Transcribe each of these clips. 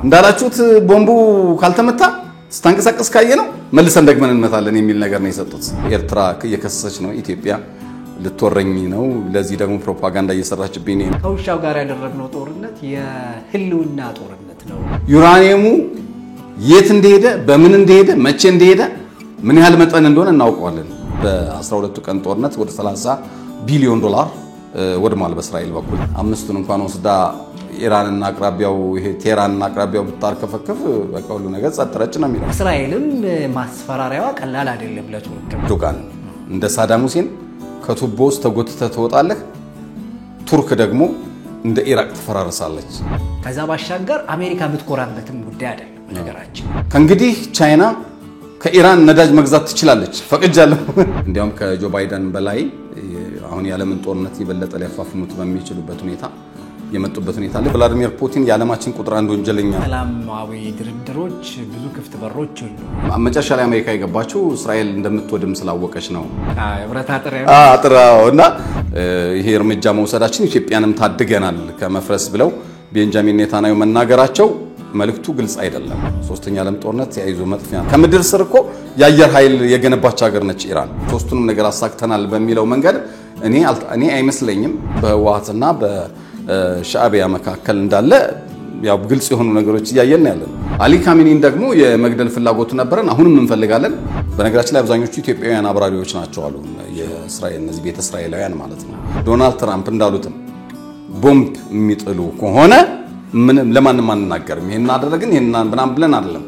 እንዳላችሁት ቦምቡ ካልተመታ ስታንቀሳቀስ ካየነው መልሰን ደግመን እንመታለን የሚል ነገር ነው የሰጡት ኤርትራ እየከሰሰች ነው ኢትዮጵያ ልትወረኝ ነው ለዚህ ደግሞ ፕሮፓጋንዳ እየሰራችብኝ ነው ከውሻው ጋር ያደረግነው ጦርነት የህልውና ጦርነት ነው ዩራኒየሙ የት እንደሄደ በምን እንደሄደ መቼ እንደሄደ ምን ያህል መጠን እንደሆነ እናውቀዋለን በ12 ቀን ጦርነት ወደ 30 ቢሊዮን ዶላር ወድሟል በእስራኤል በኩል አምስቱን እንኳን ወስዳ ኢራንና አቅራቢያው ይሄ ቴህራንና አቅራቢያው ብታርከፈከፍ በቃ ሁሉ ነገር ጸጥረጭ ነው የሚለው እስራኤልም ማስፈራሪያዋ ቀላል አይደለም ለቱርክ ዶጋን እንደ ሳዳም ሁሴን ከቱቦ ውስጥ ተጎትተህ ትወጣለህ ቱርክ ደግሞ እንደ ኢራቅ ትፈራረሳለች ከዛ ባሻገር አሜሪካ የምትኮራበትም ጉዳይ አይደለም ነገራችን ከእንግዲህ ቻይና ከኢራን ነዳጅ መግዛት ትችላለች ፈቅጃለሁ እንዲያውም ከጆ ባይደን በላይ አሁን ያለምን ጦርነት ይበለጠ ሊያፋፍሙት በሚችሉበት ሁኔታ የመጡበት ሁኔታ አለ ቭላዲሚር ፑቲን የዓለማችን ቁጥር አንድ ወንጀለኛ ሰላማዊ ድርድሮች ብዙ ክፍት በሮች አሉ መጨረሻ ላይ አሜሪካ የገባችው እስራኤል እንደምትወድም ስላወቀች ነው ህብረት አጥራውና ይሄ እርምጃ መውሰዳችን ኢትዮጵያንም ታድገናል ከመፍረስ ብለው ቤንጃሚን ኔታንያሁ መናገራቸው መልክቱ ግልጽ አይደለም ሶስተኛ ዓለም ጦርነት ያይዞ መጥፊያ ከምድር ስር እኮ የአየር ኃይል የገነባች ሀገር ነች ኢራን ሶስቱንም ነገር አሳክተናል በሚለው መንገድ እኔ አይመስለኝም በህወሓትና በሻዕቢያ መካከል እንዳለ ያው ግልጽ የሆኑ ነገሮች ያያየን ያለን አሊ ካሚኒን ደግሞ የመግደል ፍላጎቱ ነበረን አሁንም እንፈልጋለን በነገራችን ላይ አብዛኞቹ ኢትዮጵያውያን አብራሪዎች ናቸው አሉ የእስራኤል እነዚህ ቤተ እስራኤላውያን ማለት ነው ዶናልድ ትራምፕ እንዳሉትም ቦምብ የሚጥሉ ከሆነ ምንም ለማንም አንናገርም ይሄን አደረግን ይሄን ብለን አይደለም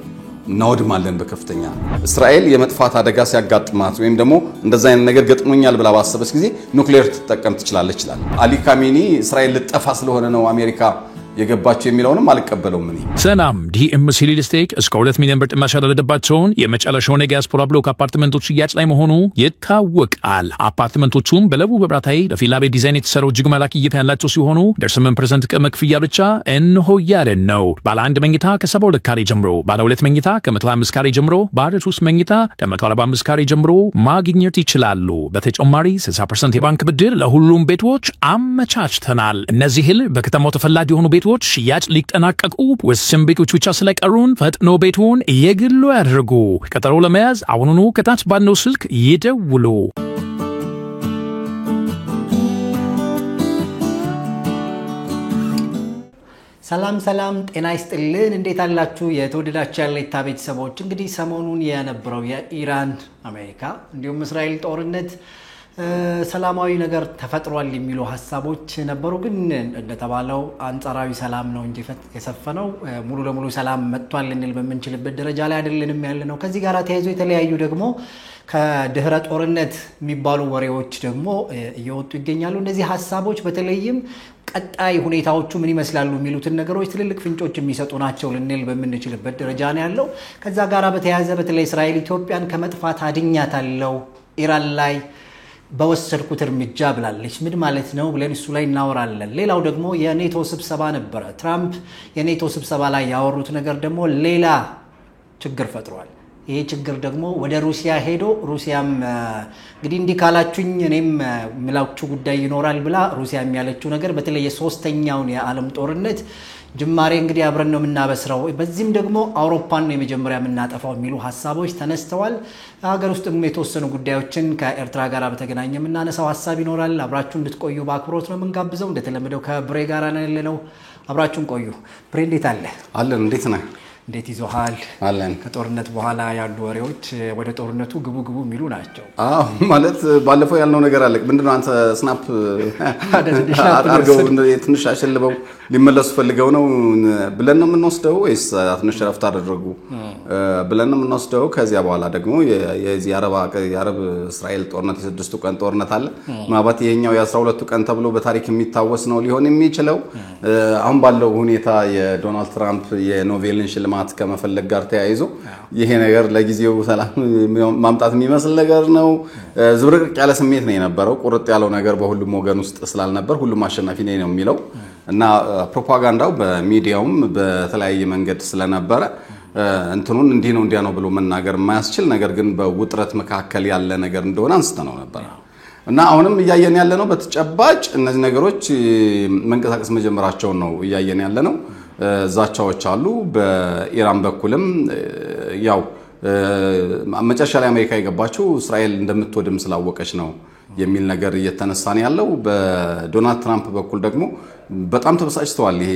እናወድማለን በከፍተኛ እስራኤል የመጥፋት አደጋ ሲያጋጥማት ወይም ደግሞ እንደዛ አይነት ነገር ገጥሞኛል ብላ ባሰበች ጊዜ ኑክሌር ትጠቀም ትችላለች ይላል አሊ ካሚኒ እስራኤል ልጠፋ ስለሆነ ነው አሜሪካ የገባቸው የሚለውንም አልቀበለውም እኔ ሰላም ዲኤምሲ ሪል ስቴት እስከ 2 ሚሊዮን ብር ጥማሽ ያደረደባቸውን የመጨረሻውን የዲያስፖራ ብሎክ አፓርትመንቶች ሽያጭ ላይ መሆኑ ይታወቃል አፓርትመንቶቹም በለቡ በብራታይ ለፊላ ቤት ዲዛይን የተሰሩ እጅግ መላክ እይታ ያላቸው ሲሆኑ ደ8% ቅድመ ክፍያ ብቻ እንሆ ያለን ነው ባለ 1 መኝታ ከ72 ካሬ ጀምሮ ባለ 2 መኝታ ከ125 ካሬ ጀምሮ ባለ 3 መኝታ ከ145 ካሬ ጀምሮ ማግኘት ይችላሉ በተጨማሪ 60% የባንክ ብድር ለሁሉም ቤቶች አመቻችተናል እነዚህ በከተማው ተፈላጊ የሆኑ ቤቶች ሽያጭ ሊጠናቀቁ ወሰን ቤቶች ብቻ ስለቀሩን ፈጥኖ ቤቱን የግሉ ያድርጉ ቀጠሮ ለመያዝ አሁኑኑ ከታች ባለው ስልክ ይደውሉ ሰላም ጤና ይስጥልን እንዴት አላችሁ የተወደዳችሁ ያለይታ ቤተሰቦች እንግዲህ ሰሞኑን የነበረው የኢራን አሜሪካ እንዲሁም እስራኤል ጦርነት ሰላማዊ ነገር ተፈጥሯል የሚሉ ሐሳቦች ነበሩ ግን እንደተባለው አንጻራዊ ሰላም ነው እንጂ የሰፈነው ሙሉ ለሙሉ ሰላም መጥቷል እንል በመንችልበት ደረጃ ላይ አይደለንም ያለነው ከዚህ ጋር ተያይዞ የተለያዩ ደግሞ ከድህረ ጦርነት የሚባሉ ወሬዎች ደግሞ እየወጡ ይገኛሉ እነዚህ ሐሳቦች በተለይም ቀጣይ ሁኔታዎቹ ምን ይመስላሉ የሚሉትን ነገሮች ትልልቅ ፍንጮች የሚሰጡ ናቸው ልንል በመንችልበት ደረጃ ነው ያለው ከዛ ጋር በተያያዘ በተለይ እስራኤል ኢትዮጵያን ከመጥፋት አድኛታለሁ ኢራን ላይ በወሰድኩት እርምጃ ብላለች ምን ማለት ነው ብለን እሱ ላይ እናወራለን ሌላው ደግሞ የኔቶ ስብሰባ ነበር ትራምፕ የኔቶ ስብሰባ ላይ ያወሩት ነገር ደግሞ ሌላ ችግር ፈጥሯል ይሄ ችግር ደግሞ ወደ ሩሲያ ሄዶ ሩሲያም እንግዲህ እንዲካላችሁኝ እኔም ምላችሁ ጉዳይ ይኖራል ብላ ሩሲያ የሚያለችው ነገር በተለይ የሶስተኛውን የዓለም ጦርነት ጅማሬ እንግዲህ አብረን ነው የምናበስረው በዚህም ደግሞ አውሮፓን ነው የመጀመሪያ የምናጠፋው የሚሉ ሐሳቦች ተነስተዋል ሀገር ውስጥም የተወሰኑ ጉዳዮችን ከኤርትራ ጋር በተገናኘ የምናነሳው ሐሳብ ይኖራል አብራችሁ እንድትቆዩ በአክብሮት ነው የምንጋብዘው እንደተለመደው ከብሬ ጋር ነው ያለነው አብራችሁን ቆዩ ብሬ እንዴት አለን እንዴት ነህ እንዴት ይዞሃል አለን ከጦርነት በኋላ ያሉ ወሬዎች ወደ ጦርነቱ ግቡ የሚሉ ናቸው ማለት ባለፈው ያልነው ነገር አለ ምንድነው አንተ ስናፕ አድርገው ትንሽ አሸልበው ሊመለሱ ፈልገው ነው ብለን ነው የምንወስደው ወይስ ትንሽ ረፍት አደረጉ ብለን ነው የምንወስደው ከዚያ በኋላ ደግሞ የዚህ የአረብ እስራኤል ጦርነት የስድስቱ ቀን ጦርነት አለ ማባቲ የኛው የ12 ቀን ተብሎ በታሪክ የሚታወስ ነው ሊሆን የሚችለው አሁን ባለው ሁኔታ የዶናልድ ትራምፕ የኖቤልን ሽልማት ከመፈለግ ጋር ተያይዞ ይሄ ነገር ለጊዜው ሰላም ማምጣት የሚመስል ነገር ነው ዝብርቅርቅ ያለ ስሜት ነው የነበረው ቁርጥ ያለው ነገር በሁሉም ወገን ውስጥ ስላልነበር ሁሉም አሸናፊ ነው የሚለው እና ፕሮፓጋንዳው በሚዲያውም በተለያየ መንገድ ስለነበረ እንትኑን እንዲህ ነው እንዲያ ነው ብሎ መናገር የማያስችል ነገር ግን በውጥረት መካከል ያለ ነገር እንደሆነ አንስተነው ነበር እና አሁንም እያየን ያለ ነው በተጨባጭ እነዚህ ነገሮች መንቀሳቀስ መጀመራቸው ነው እያየን ያለ ነው ዛቻዎች አሉ። በኢራን በኩልም ያው መጨረሻ ላይ አሜሪካ የገባችው እስራኤል እንደምትወድም ስላወቀች ነው የሚል ነገር እየተነሳ ነው ያለው። በዶናልድ ትራምፕ በኩል ደግሞ በጣም ተበሳጭተዋል። ይሄ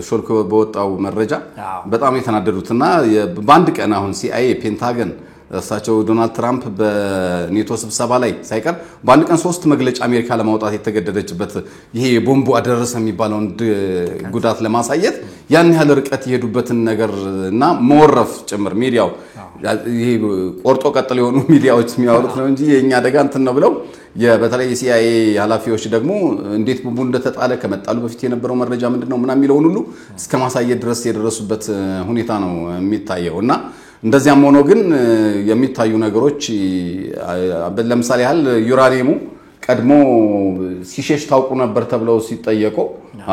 ሾልኮ በወጣው መረጃ በጣም የተናደዱትና በአንድ ቀን አሁን CIA ፔንታገን እሳቸው ዶናልድ ትራምፕ በኔቶ ስብሰባ ላይ ሳይቀር በአንድ ቀን 3 መግለጫ አሜሪካ ለማውጣት የተገደደችበት ይሄ ቦምቡ አደረሰ የሚባለውን ጉዳት ለማሳየት ያን ያህል ርቀት የሄዱበትን ነገር እና መወረፍ ጭምር ሚዲያው ይሄ ቆርጦ ቀጥል የሆኑ ሚዲያዎች የሚያወሩት ነው እንጂ የኛ አደጋ እንትን ነው ብለው በተለይ CIA ኃላፊዎች ደግሞ እንዴት ቦምቡ እንደተጣለ ከመጣሉ በፊት የነበረው መረጃ ምንድነው ምናምን የሚለውን ሁሉ እስከ ማሳየት ድረስ የደረሱበት ሁኔታ ነው የሚታየውና እንደዚያም ሆኖ ግን የሚታዩ ነገሮች ለምሳሌ ያህል ዩራኒየሙ ቀድሞ ሲሸሽ ታውቁ ነበር ተብለው ሲጠየቁ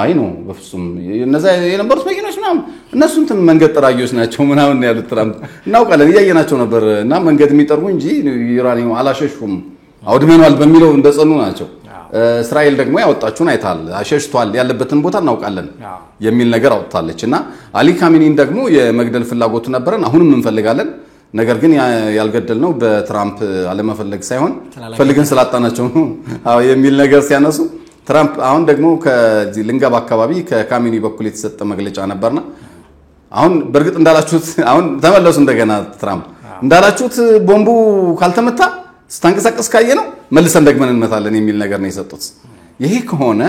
አይ ነው በፍጹም እነዛ የነበሩት መኪኖች ምናምን እነሱ እንትን መንገድ ጠራጊዎች ናቸው ምናምን ያሉት ትራምፕ እናውቃለን እያየናቸው ነበር እና መንገድ የሚጠርጉ እንጂ ዩራኒየሙ አላሸሹም አውድመናል በሚለው እንደጸኑ ናቸው። እስራኤል ደግሞ ያወጣችውን አይታል አሸሽቷል ያለበትን ቦታ እናውቃለን የሚል ነገር አውጥታለችና አሊ ካሚኒን ደግሞ የመግደል ፍላጎቱ ነበረን አሁንም እንፈልጋለን ነገር ግን ያልገደልነው በትራምፕ አለመፈለግ ሳይሆን ፈልገን ስላጣናቸው ነው የሚል ነገር ሲያነሱ ትራምፕ አሁን ደግሞ ከዚህ ልንጋብ አካባቢ ከካሚኒ በኩል የተሰጠ መግለጫ ነበርና አሁን በርግጥ እንዳላችሁት አሁን ተመለሱ እንደገና ትራምፕ እንዳላችሁት ቦምቡ ካልተመታ ስታንቀሳቀስ ካየ ነው መልሰን ደግመን እንመታለን የሚል ነገር ነው የሰጡት። ይሄ ከሆነ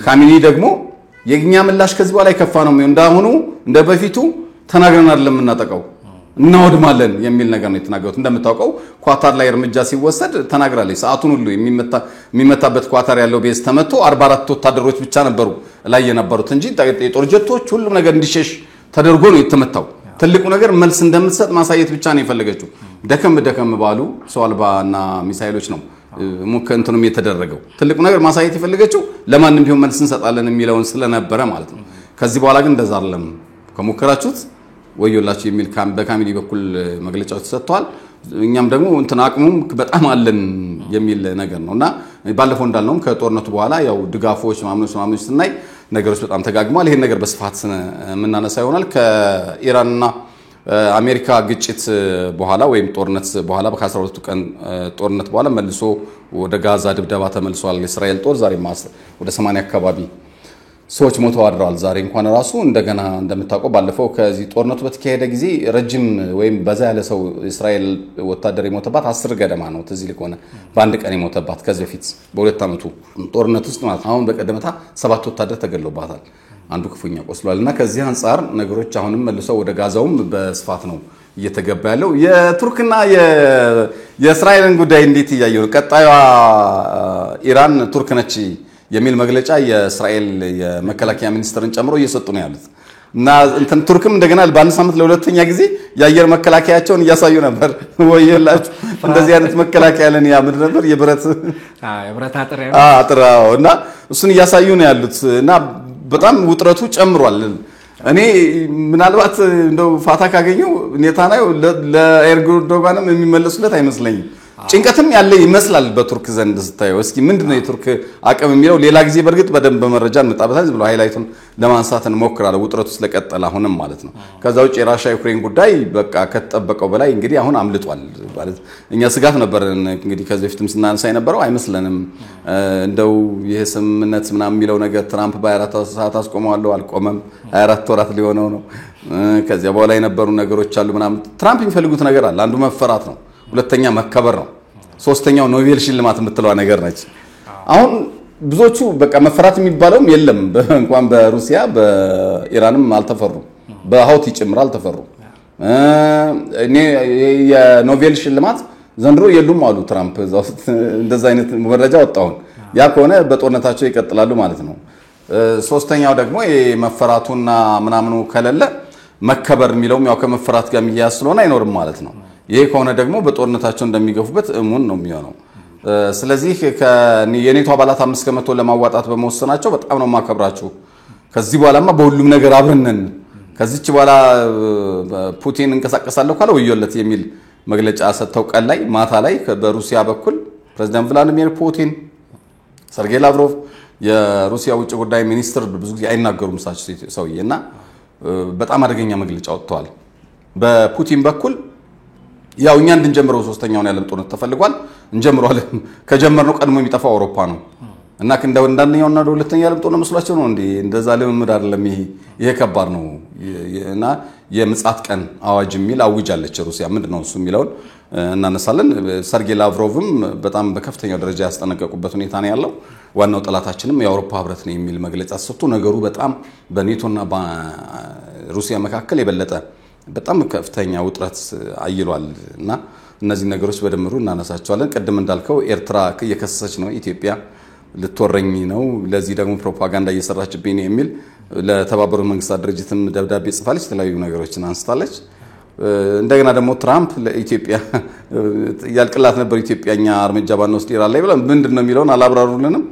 ካሚኒ ደግሞ የኛ ምላሽ ከዚህ በኋላ ይከፋ ነው እንዳሁኑ እንደበፊቱ ተናግረን አይደለም እናጠቀው እናወድማለን የሚል ነገር ነው የተናገሩት። እንደምታውቀው ኳታር ላይ እርምጃ ሲወሰድ ተናግራለች። ሰዓቱን ሁሉ የሚመታበት ኳታር ያለው ቤዝ ተመቶ 44 ወታደሮች ብቻ ነበሩ ላይ የነበሩት እንጂ የጦር ጀቶች ሁሉም ነገር እንዲሸሽ ተደርጎ ነው የተመታው። ትልቁ ነገር መልስ እንደምትሰጥ ማሳየት ብቻ ነው የፈለገችው። ደከም ባሉ ሰው አልባና ሚሳኤሎች ነው ሙከንቱንም የተደረገው። ትልቁ ነገር ማሳየት የፈለገችው ለማንም ቢሆን መልስ እንሰጣለን የሚለውን ስለነበረ ማለት ነው። ከዚህ በኋላ ግን እንደዛ አይደለም ከሞከራችሁት ወዮላችሁ የሚል በካሚኒ በኩል መግለጫዎች ተሰጥተዋል። እኛም ደግሞ እንትን አቅሙም በጣም አለን የሚል ነገር ነውና ባለፈው እንዳልነው ከጦርነቱ በኋላ ያው ድጋፎች ማምኖች ስናይ ነገሮች በጣም ተጋግመዋል። ይሄን ነገር በስፋት የምናነሳ ይሆናል። ከኢራንና አሜሪካ ግጭት በኋላ ወይም ጦርነት በኋላ ከ12 ቀን ጦርነት በኋላ መልሶ ወደ ጋዛ ድብደባ ተመልሷል የእስራኤል ጦር። ዛሬ ወደ 80 አካባቢ ሰዎች ሞተው አድረዋል። ዛሬ እንኳን ራሱ እንደገና እንደምታውቀው ባለፈው ከዚህ ጦርነቱ በተካሄደ ጊዜ ረጅም ወይም በዛ ያለ ሰው እስራኤል ወታደር የሞተባት 10 ገደማ ነው ትዝ ሊቆነ በአንድ ቀን የሞተባት ከዚህ በፊት በሁለት ዓመቱ ጦርነት ውስጥ ማለት ነው። አሁን በቀደመታ 7 ወታደር ተገድሎባታል፣ አንዱ ክፉኛ ቆስሏልና ከዚህ አንፃር ነገሮች አሁንም መልሰው ወደ ጋዛውም በስፋት ነው እየተገባ ያለው። የቱርክና የእስራኤልን ጉዳይ እንዴት እያየው ነው? ቀጣዩዋ ኢራን ቱርክ ነች የሚል መግለጫ የእስራኤል የመከላከያ ሚኒስትርን ጨምሮ እየሰጡ ነው ያሉት እና እንትን ቱርክም እንደገና በአንድ ሳምንት ለሁለተኛ ጊዜ የአየር መከላከያቸውን እያሳዩ ነበር። ወየላችሁ እንደዚህ አይነት መከላከያ ለን ያምድ ነበር የብረት አጥራው እና እሱን እያሳዩ ነው ያሉት እና በጣም ውጥረቱ ጨምሯል። እኔ ምናልባት እንደው ፋታ ካገኘው ኔታንያሁ ለኤርዶጋንም የሚመለሱለት አይመስለኝም። ጭንቀትም ያለ ይመስላል በቱርክ ዘንድ ስታየው። እስኪ ምንድነው የቱርክ አቅም የሚለው ሌላ ጊዜ በርግጥ በደንብ በመረጃ እንመጣበታለን ብሎ ሃይላይቱን ለማንሳት እንሞክራለን። ውጥረቱ ስለቀጠለ አሁንም ማለት ነው። ከዛ ውጭ የራሻ ዩክሬን ጉዳይ በቃ ከተጠበቀው በላይ እንግዲህ አሁን አምልጧል ማለት እኛ ስጋት ነበር እንግዲህ ከዚህ በፊትም ስናነሳ የነበረው አይመስለንም እንደው ይሄ ስምምነት ምናምን የሚለው ነገር ትራምፕ በ24 ሰዓት አስቆመዋለሁ አልቆመም 24 ወራት ሊሆነው ነው። ከዚያ በኋላ የነበሩ ነገሮች አሉ ምናምን ትራምፕ የሚፈልጉት ነገር አለ። አንዱ መፈራት ነው፣ ሁለተኛ መከበር ነው፣ ሶስተኛው ኖቤል ሽልማት የምትለው ነገር ነች። አሁን ብዙዎቹ በቃ መፈራት የሚባለውም የለም እንኳን በሩሲያ በኢራንም አልተፈሩም፣ በሃውቲ ጭምር አልተፈሩም። እኔ የኖቤል ሽልማት ዘንድሮ የሉም አሉ ትራምፕ። እንደዛ አይነት መረጃ ወጣውን ያ ከሆነ በጦርነታቸው ይቀጥላሉ ማለት ነው። ሶስተኛው ደግሞ መፈራቱና ምናምኑ ከሌለ መከበር የሚለውም ያው ከመፈራት ጋር የሚያያዝ ስለሆነ አይኖርም ማለት ነው። ይሄ ከሆነ ደግሞ በጦርነታቸው እንደሚገፉበት እሙን ነው የሚሆነው። ስለዚህ የኔቶ አባላት 5% ለማዋጣት በመወሰናቸው በጣም ነው ማከብራችሁ። ከዚህ በኋላማ በሁሉም ነገር አብረን ነን፣ ከዚህች በኋላ ፑቲን እንቀሳቀሳለሁ ካለ ወዮለት የሚል መግለጫ ሰጥተው ቀን ላይ ማታ ላይ በሩሲያ በኩል ፕሬዝዳንት ቭላዲሚር ፑቲን፣ ሰርጌይ ላቭሮቭ የሩሲያ ውጭ ጉዳይ ሚኒስትር ብዙ ጊዜ አይናገሩም ሰውዬና በጣም አደገኛ መግለጫ ወጥቷል። በፑቲን በኩል ያው እኛ እንድንጀምረው ሶስተኛውን የዓለም ጦርነት ተፈልጓል እንጀምረዋለን ከጀመርነው ቀድሞ የሚጠፋው አውሮፓ ነው እና እንደአንደኛውና ሁለተኛው የዓለም ጦርነት መስሏቸው ነው እንዴ? እንደዛ ልምምድ አይደለም ይሄ ከባድ ነው እና የምጽአት ቀን አዋጅ የሚል አውጃለች ሩሲያ። ምንድነው እሱ የሚለውን እናነሳለን። ሰርጌይ ላቭሮቭም በጣም በከፍተኛው ደረጃ ያስጠነቀቁበት ሁኔታ ነው ያለው። ዋናው ጠላታችንም የአውሮፓ ህብረት ነው የሚል መግለጫ ሰጥቶ ነገሩ በጣም በኔቶና በሩሲያ መካከል የበለጠ በጣም ከፍተኛ ውጥረት አይሏል እና እነዚህ ነገሮች በደምሩ እናነሳቸዋለን። ቀደም እንዳልከው ኤርትራ እየከሰሰች ነው ኢትዮጵያ ልትወረኝ ነው ለዚህ ደግሞ ፕሮፓጋንዳ እየሰራችብኝ ነው የሚል ለተባበሩት መንግስታት ድርጅትም ደብዳቤ ጽፋለች። የተለያዩ ነገሮችን አንስታለች። እንደገና ደግሞ ትራምፕ ለኢትዮጵያ ያልቅላት ነበር ኢትዮጵያኛ እርምጃ ባንወስድ ኢራን ላይ ብለን ምንድነው የሚለውን አላብራሩልንም።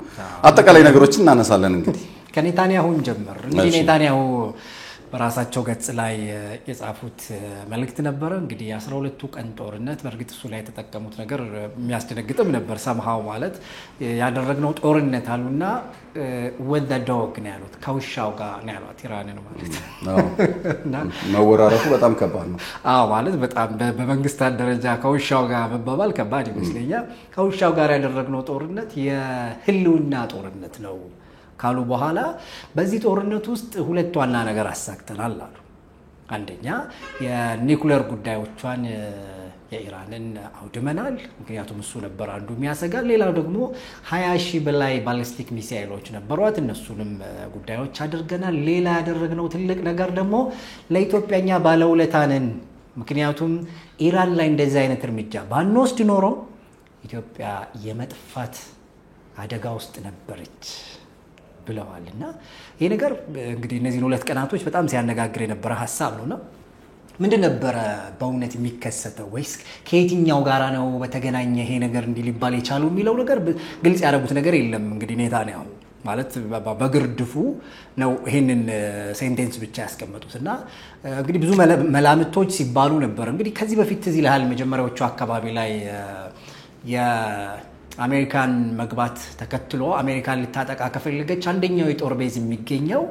አጠቃላይ ነገሮችን እናነሳለን። እንግዲህ ከኔታንያሁን ጀምር እንግዲህ ኔታንያሁ በራሳቸው ገጽ ላይ የጻፉት መልእክት ነበር። እንግዲህ 12ቱ ቀን ጦርነት በእርግጥ እሱ ላይ የተጠቀሙት ነገር የሚያስደነግጥም ነበር። ሰምሃው ማለት ያደረግነው ጦርነት አሉና ወደ ዶግ ነው ያሉት ከውሻው ጋር ነው ያሉት ኢራንን ማለት ነው። መወራረፉ በጣም ከባድ ነው። ማለት በጣም በመንግስታት ደረጃ ከውሻው ጋር መባባል ከባድ ይመስለኛል። ከውሻው ጋር ያደረግነው ጦርነት የህልውና ጦርነት ነው ካሉ በኋላ በዚህ ጦርነት ውስጥ ሁለት ዋና ነገር አሳክተናል አሉ። አንደኛ የኒኩሌር ጉዳዮቿን የኢራንን አውድመናል፣ ምክንያቱም እሱ ነበር አንዱ የሚያሰጋል። ሌላው ደግሞ 20,000 በላይ ባሊስቲክ ሚሳኤሎች ነበሯት፣ እነሱንም ጉዳዮች አድርገናል። ሌላ ያደረግነው ትልቅ ነገር ደግሞ ለኢትዮጵያኛ ባለውለታ ነን፣ ምክንያቱም ኢራን ላይ እንደዚህ አይነት እርምጃ ባንወስድ ኖሮ ኢትዮጵያ የመጥፋት አደጋ ውስጥ ነበረች ብለዋልና ይሄ ነገር እንግዲህ እነዚህ ሁለት ቀናቶች በጣም ሲያነጋግር የነበረ ሐሳብ ነውና ምንድን ነበር በእውነት የሚከሰተው ወይስ ከየትኛው ጋራ ነው በተገናኘ ይሄ ነገር እንዲሊባል የቻለው የሚለው ነገር ግልጽ ያደረጉት ነገር የለም። እንግዲህ ኔታንያሁ ማለት በግርድፉ ነው ይሄንን ሴንቴንስ ብቻ ያስቀመጡትና እንግዲህ ብዙ መላምቶች ሲባሉ ነበር። እንግዲህ ከዚህ በፊት እዚህ ለሃል መጀመሪያዎቹ አካባቢ ላይ አሜሪካን መግባት ተከትሎ አሜሪካን ልታጠቃ ከፈለገች አንደኛው የጦር ቤዝ የሚገኘው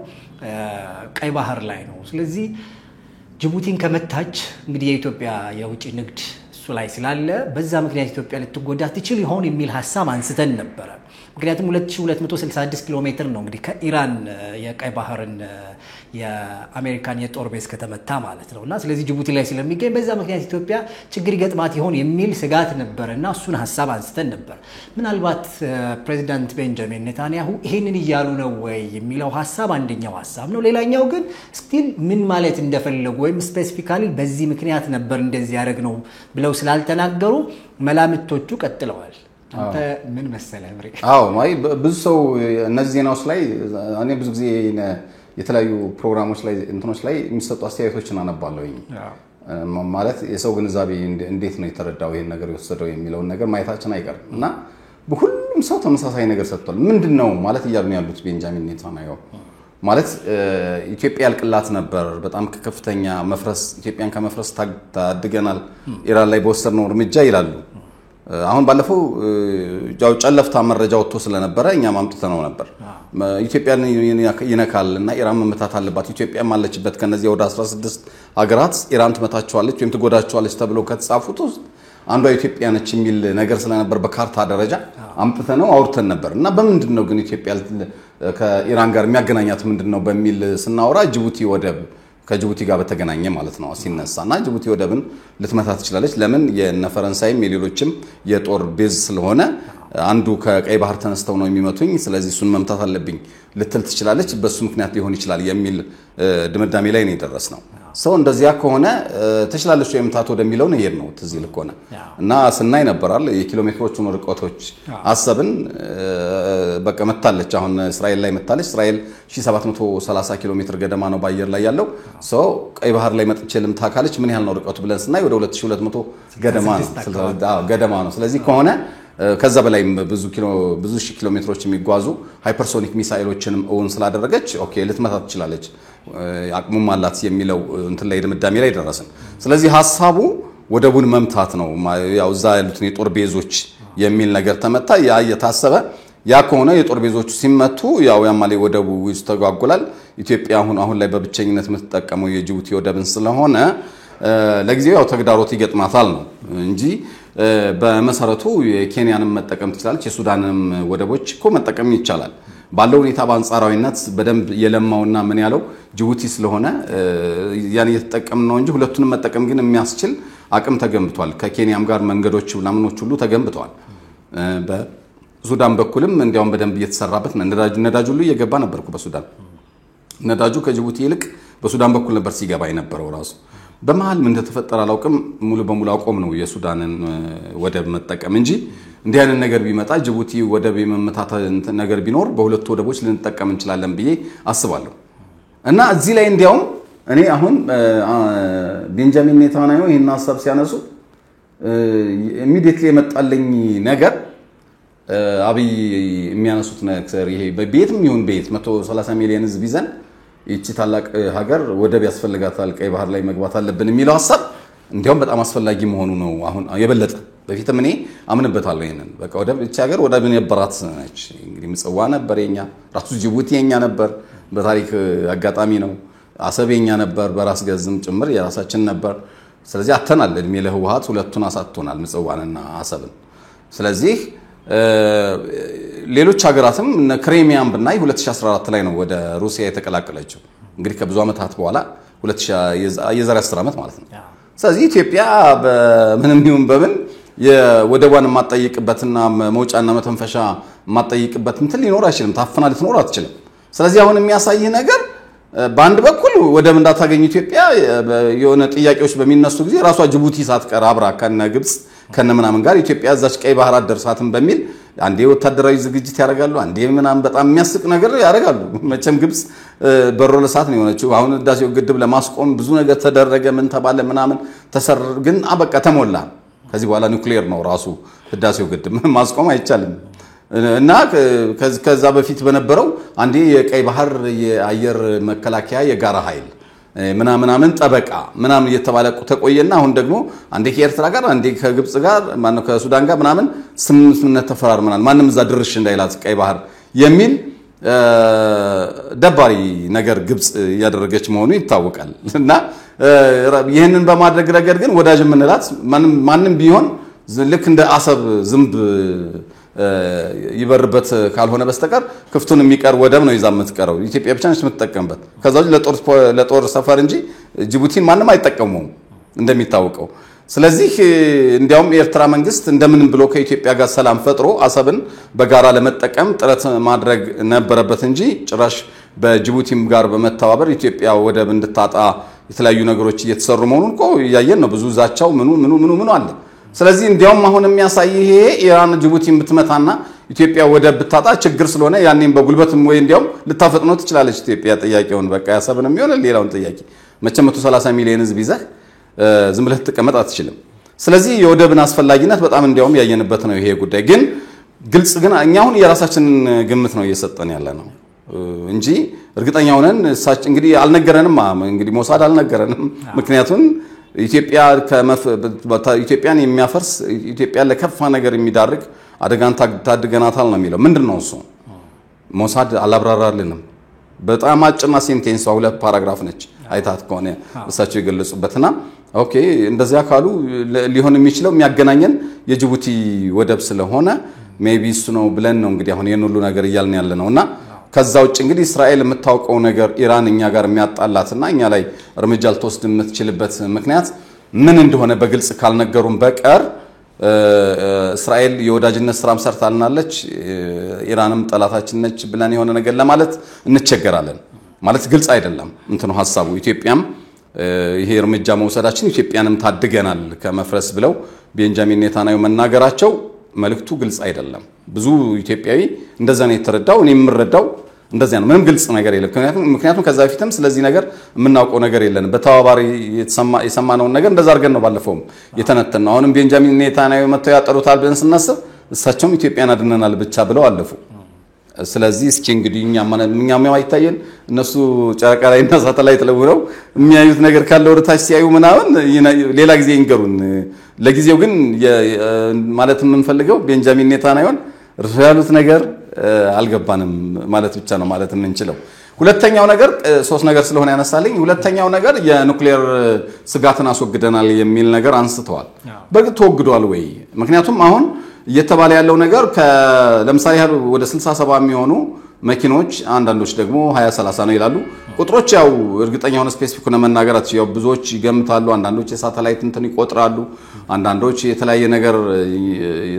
ቀይ ባህር ላይ ነው። ስለዚህ ጅቡቲን ከመታች እንግዲህ የኢትዮጵያ የውጭ ንግድ እሱ ላይ ስላለ በዛ ምክንያት ኢትዮጵያ ልትጎዳ ትችል ይሆን የሚል ሐሳብ አንስተን ነበር። ምክንያቱም 2266 ኪሎ ሜትር ነው እንግዲህ ከኢራን የቀይ ባህርን የአሜሪካን የጦር ቤዝ ከተመታ ማለት ነውና ስለዚህ ጅቡቲ ላይ ስለሚገኝ በዛ ምክንያት ኢትዮጵያ ችግር ይገጥማት ይሆን የሚል ስጋት ነበርና እሱን ሐሳብ አንስተን ነበር። ምናልባት ፕሬዚዳንት ቤንጃሚን ኔታንያሁ ይሄንን ይያሉ ነው ወይ የሚለው ሐሳብ አንደኛው ሐሳብ ነው። ሌላኛው ግን ስቲል ምን ማለት እንደፈለጉ ወይም ስፔሲፊካሊ በዚህ ምክንያት ነበር እንደዚህ ያደረግነው ብለው ስላልተናገሩ መላምቶቹ ቀጥለዋል። አንተ ምን መሰለህ ምሪ? ማይ ብዙ ሰው እነዚህ ዜናዎች ላይ እኔ ብዙ ጊዜ የተለያዩ ፕሮግራሞች ላይ እንትኖች ላይ የሚሰጡ አስተያየቶችን አነባለሁኝ። ማለት የሰው ግንዛቤ እንዴት ነው የተረዳው ይሄን ነገር የወሰደው የሚለው ነገር ማየታችን አይቀርም እና በሁሉም ሰው ተመሳሳይ ነገር ሰጥቷል። ምንድነው ማለት እያሉ ያሉት ቤንጃሚን ኔታንያሁ ማለት ኢትዮጵያ ያልቅላት ነበር በጣም ከፍተኛ መፍረስ ኢትዮጵያን ከመፍረስ ታድገናል ኢራን ላይ በወሰድነው እርምጃ ይላሉ። አሁን ባለፈው ጃው ጨለፍታ መረጃ ወጥቶ ስለነበረ እኛ ማምጥተነው ነበር ኢትዮጵያን ይነካልና ኢራን መመታት አለባት ኢትዮጵያ ማለችበት ከነዚህ ወደ 16 ሀገራት ኢራን ትመታቸዋለች ወይም ትጎዳቸዋለች ተብሎ ከተጻፉት ውስጥ አንዷ ኢትዮጵያ ነች የሚል ነገር ስለነበር በካርታ ደረጃ አምጥተነው አውርተን ነበርና በምንድነው ግን ኢትዮጵያ ከኢራን ጋር የሚያገናኛት ምንድነው በሚል ስናወራ ጅቡቲ ወደብ ከጅቡቲ ጋር በተገናኘ ማለት ነው ሲነሳና ጅቡቲ ወደብን ልትመታ ትችላለች። ለምን የነፈረንሳይም የሌሎችም የጦር ቤዝ ስለሆነ አንዱ ከቀይ ባህር ተነስተው ነው የሚመቱኝ ስለዚህ እሱን መምታት አለብኝ ልትል ትችላለች። በሱ ምክንያት ሊሆን ይችላል የሚል ድምዳሜ ላይ ነው የደረስነው። ሰው እንደዚያ ከሆነ ተሽላለች የምታት ወደሚለው ነው ይሄድ ነው ትዝ ይልኮና እና ስናይ ነበራል የኪሎ ሜትሮቹን ርቀቶች አሰብን በቃ መታለች። አሁን እስራኤል ላይ መታለች። እስራኤል 1730 ኪሎ ሜትር ገደማ ነው ባየር ላይ ያለው። ሰው ቀይ ባህር ላይ መጥቼ ልምታ ካለች ምን ያህል ነው ርቀቱ ብለን ስናይ ወደ 2200 ገደማ ነው። ስለዚህ ከሆነ ከዛ በላይ ብዙ ሺህ ኪሎ ሜትሮች የሚጓዙ ሃይፐርሶኒክ ሚሳኤሎችንም ኦን ስላደረገች ኦኬ ልትመታ ትችላለች አቅሙም አላት የሚለው እንትን ላይ ድምዳሜ ላይ ደረሰን። ስለዚህ ሐሳቡ ወደቡን መምታት ነው ያው እዛ ያሉት የጦር ቤዞች የሚል ነገር ተመታ። ያ የታሰበ ያ ከሆነ የጦር ቤዞቹ ሲመቱ ያው ያማሌ ወደቡ ይስተጓጎላል። ኢትዮጵያ አሁን ላይ በብቸኝነት የምትጠቀመው የጅቡቲ ወደብን ስለሆነ ለጊዜው ያው ተግዳሮት ይገጥማታል ነው እንጂ በመሰረቱ የኬንያንም መጠቀም ትችላለች። የሱዳንም ወደቦች እኮ መጠቀም ይቻላል። ባለው ሁኔታ በአንጻራዊነት በደንብ የለማውና ምን ያለው ጅቡቲ ስለሆነ ያን እየተጠቀምን ነው እንጂ ሁለቱንም መጠቀም ግን የሚያስችል አቅም ተገንብቷል። ከኬንያም ጋር መንገዶች ምናምኖች ሁሉ ተገንብተዋል። በሱዳን በኩልም እንዲያውም በደንብ እየተሰራበት ነዳጅ ሁሉ እየገባ ነበርኩ በሱዳን ነዳጁ ከጅቡቲ ይልቅ በሱዳን በኩል ነበር ሲገባ የነበረው ራሱ። በመሃል ምን እንደተፈጠረ አላውቅም። ሙሉ በሙሉ አቆም ነው የሱዳንን ወደብ መጠቀም እንጂ እንዲህ አይነት ነገር ቢመጣ ጅቡቲ ወደብ የመመታት ነገር ቢኖር በሁለቱ ወደቦች ልንጠቀም እንችላለን ብዬ አስባለሁ። እና እዚህ ላይ እንዲያውም እኔ አሁን ቤንጃሚን ኔታንያሁ ይሄን ሐሳብ ሲያነሱ ኢሚዲየትሊ የመጣልኝ ነገር አብይ የሚያነሱት ነገር ይሄ በቤትም ይሁን ቤት 130 ሚሊዮን ህዝብ ይዘን ይቺ ታላቅ ሀገር ወደብ ያስፈልጋታል፣ ቀይ ባህር ላይ መግባት አለብን የሚለው ሐሳብ እንዲያውም በጣም አስፈላጊ መሆኑ ነው። አሁን የበለጠ በፊትም እኔ አምንበታለሁ ይሄንን በቃ ወደብ ይቺ ሀገር ወደብ የነበራት ነች። እንግዲህ ምጽዋ ነበር የኛ፣ ራሱ ጅቡቲ የኛ ነበር በታሪክ አጋጣሚ ነው። አሰብ የኛ ነበር በራስ ገዝም ጭምር የራሳችን ነበር። ስለዚህ አተናል እድሜ ለህወሓት ሁለቱን አሳጥቶናል ምጽዋንና አሰብን። ስለዚህ ሌሎች ሀገራትም ክሬሚያን ብናይ 2014 ላይ ነው ወደ ሩሲያ የተቀላቀለችው። እንግዲህ ከብዙ ዓመታት በኋላ የዛሬ 10 ዓመት ማለት ነው። ስለዚህ ኢትዮጵያ በምንም ይሁን በምን የወደቧን የማትጠይቅበትና መውጫና መተንፈሻ የማትጠይቅበት እንትን ሊኖር አይችልም። ታፍና ልትኖር አትችልም። ስለዚህ አሁን የሚያሳይ ነገር በአንድ በኩል ወደብ እንዳታገኝ ኢትዮጵያ የሆነ ጥያቄዎች በሚነሱ ጊዜ ራሷ ጅቡቲ ሳትቀር አብራ ከነ ግብጽ ከነ ምናምን ጋር ኢትዮጵያ እዛች ቀይ ባህር አደርሳትም በሚል አንዴ ወታደራዊ ዝግጅት ያደርጋሉ፣ አንዴ ምናምን በጣም የሚያስቅ ነገር ያደርጋሉ። መቼም ግብጽ በሮ ለሳት ነው የሆነችው። አሁን ህዳሴው ግድብ ለማስቆም ብዙ ነገር ተደረገ፣ ምን ተባለ ምናምን ተሰር፣ ግን አበቃ ተሞላ። ከዚህ በኋላ ኒውክሌር ነው ራሱ ህዳሴው ግድብ ማስቆም አይቻልም። እና ከዛ በፊት በነበረው አንዴ የቀይ ባህር የአየር መከላከያ የጋራ ኃይል ምናምን ጠበቃ ምናምን እየተባለ ተቆየና አሁን ደግሞ አንዴ ከኤርትራ ጋር አንዴ ከግብጽ ጋር ማነው ከሱዳን ጋር ምናምን ስምምነት ተፈራርመናል። ማንም እዛ ድርሽ እንዳይላት ቀይ ባህር የሚል ደባሪ ነገር ግብጽ ያደረገች መሆኑ ይታወቃል። እና ይሄንን በማድረግ ረገድ ግን ወዳጅ የምንላት ማንም ቢሆን ልክ እንደ አሰብ ዝምብ ይበርበት ካልሆነ በስተቀር ክፍቱን የሚቀር ወደብ ነው ይዛ የምትቀረው። ኢትዮጵያ ብቻ ነች የምትጠቀምበት። ከዛው ለጦር ሰፈር እንጂ ጅቡቲን ማንም አይጠቀሙም እንደሚታወቀው። ስለዚህ እንዲያውም የኤርትራ መንግስት እንደምንም ብሎ ከኢትዮጵያ ጋር ሰላም ፈጥሮ አሰብን በጋራ ለመጠቀም ጥረት ማድረግ ነበረበት እንጂ ጭራሽ በጅቡቲም ጋር በመተባበር ኢትዮጵያ ወደብ እንድታጣ የተለያዩ ነገሮች እየተሰሩ መሆኑን እኮ እያየን ነው። ብዙ ዛቻው ምኑ አለ። ስለዚህ እንዲያውም አሁን የሚያሳይ ይሄ ኢራን ጅቡቲን ብትመታና ኢትዮጵያ ወደብ ብታጣ ችግር ስለሆነ ያኔም በጉልበትም ወይ እንዲያውም ልታፈጥነው ትችላለች ኢትዮጵያ ጥያቄውን በቃ ያሰብንም የሚሆነ ሌላውን ጥያቄ መቼም 130 ሚሊዮን ህዝብ ይዘህ ዝም ብለህ ትቀመጥ አትችልም። ስለዚህ የወደብን አስፈላጊነት በጣም እንዲያውም ያየንበት ነው ይሄ ጉዳይ። ግን ግልጽ ግን እኛ አሁን የራሳችንን ግምት ነው እየሰጠን ያለ ነው እንጂ እርግጠኛ ሆነን እንግዲህ አልነገረንም። እንግዲህ ሞሳድ አልነገረንም። ምክንያቱም ኢትዮጵያን የሚያፈርስ ኢትዮጵያን ለከፋ ነገር የሚዳርግ አደጋን ታድገናታል ነው የሚለው። ምንድነው እሱ? ሞሳድ አላብራራልንም። በጣም አጭርና ሴንቴንስ 2 ፓራግራፍ ነች። አይታት ከሆነ እሳቸው የገለጹበትና ኦኬ እንደዚያ ካሉ ሊሆን የሚችለው የሚያገናኘን የጅቡቲ ወደብ ስለሆነ ሜቢ እሱ ነው ብለን ነው እንግዲህ አሁን የሁሉ ነገር እያልን ያለ ነውና ከዛ ውጭ እንግዲህ እስራኤል የምታውቀው ነገር ኢራን እኛ ጋር የሚያጣላትና እኛ ላይ እርምጃ ልትወስድ የምትችልበት ምክንያት ምን እንደሆነ በግልጽ ካልነገሩን በቀር እስራኤል የወዳጅነት ስራም ሰርታልናለች፣ ኢራንም ጠላታችን ነች ብለን የሆነ ነገር ለማለት እንቸገራለን። ማለት ግልጽ አይደለም እንትኑ ሐሳቡ። ኢትዮጵያም ይሄ እርምጃ መውሰዳችን ኢትዮጵያንም ታድገናል ከመፍረስ ብለው ቤንጃሚን ኔታንያሁ መናገራቸው መልእክቱ ግልጽ አይደለም። ብዙ ኢትዮጵያዊ እንደዛ ነው የተረዳው። እኔ የምረዳው እንደዛ ነው። ምንም ግልጽ ነገር የለም። ምክንያቱም ከዛ በፊትም ስለዚህ ነገር የምናውቀው ነገር የለን። በተዋባሪ የሰማነው ነገር እንደዛ አድርገን ነው ባለፈውም የተነተነው። አሁንም ቤንጃሚን ኔታንያሁ መተው ያጠሩታል ብለን ስናስብ እሳቸውም ኢትዮጵያን አድነናል ብቻ ብለው አለፉ። ስለዚህ እስኪ እንግዲህ እኛም አይታየን እነሱ ጨረቃ ላይና ሳተላይት ለውረው የሚያዩት ነገር ካለ ወርታች ሲያዩ ምናምን ሌላ ጊዜ ይንገሩን። ለጊዜው ግን ማለት የምንፈልገው ቤንጃሚን ኔታንያሁን ያሉት ነገር አልገባንም ማለት ብቻ ነው ማለት የምንችለው። ሁለተኛው ነገር ሶስት ነገር ስለሆነ ያነሳልኝ ሁለተኛው ነገር የኑክሌር ስጋትን አስወግደናል የሚል ነገር አንስተዋል። በእርግጥ ተወግዷል ወይ? ምክንያቱም አሁን እየተባለ ያለው ነገር ለምሳሌ ወደ 67 የሚሆኑ መኪኖች አንዳንዶች ደግሞ 20-30 ነው ይላሉ። ቁጥሮች ያው እርግጠኛ ሆነ ስፔሲፊክ ሆነ መናገራት ያው ብዙዎች ይገምታሉ። አንዳንዶች የሳተላይት እንትን ይቆጥራሉ፣ አንዳንዶች የተለያየ ነገር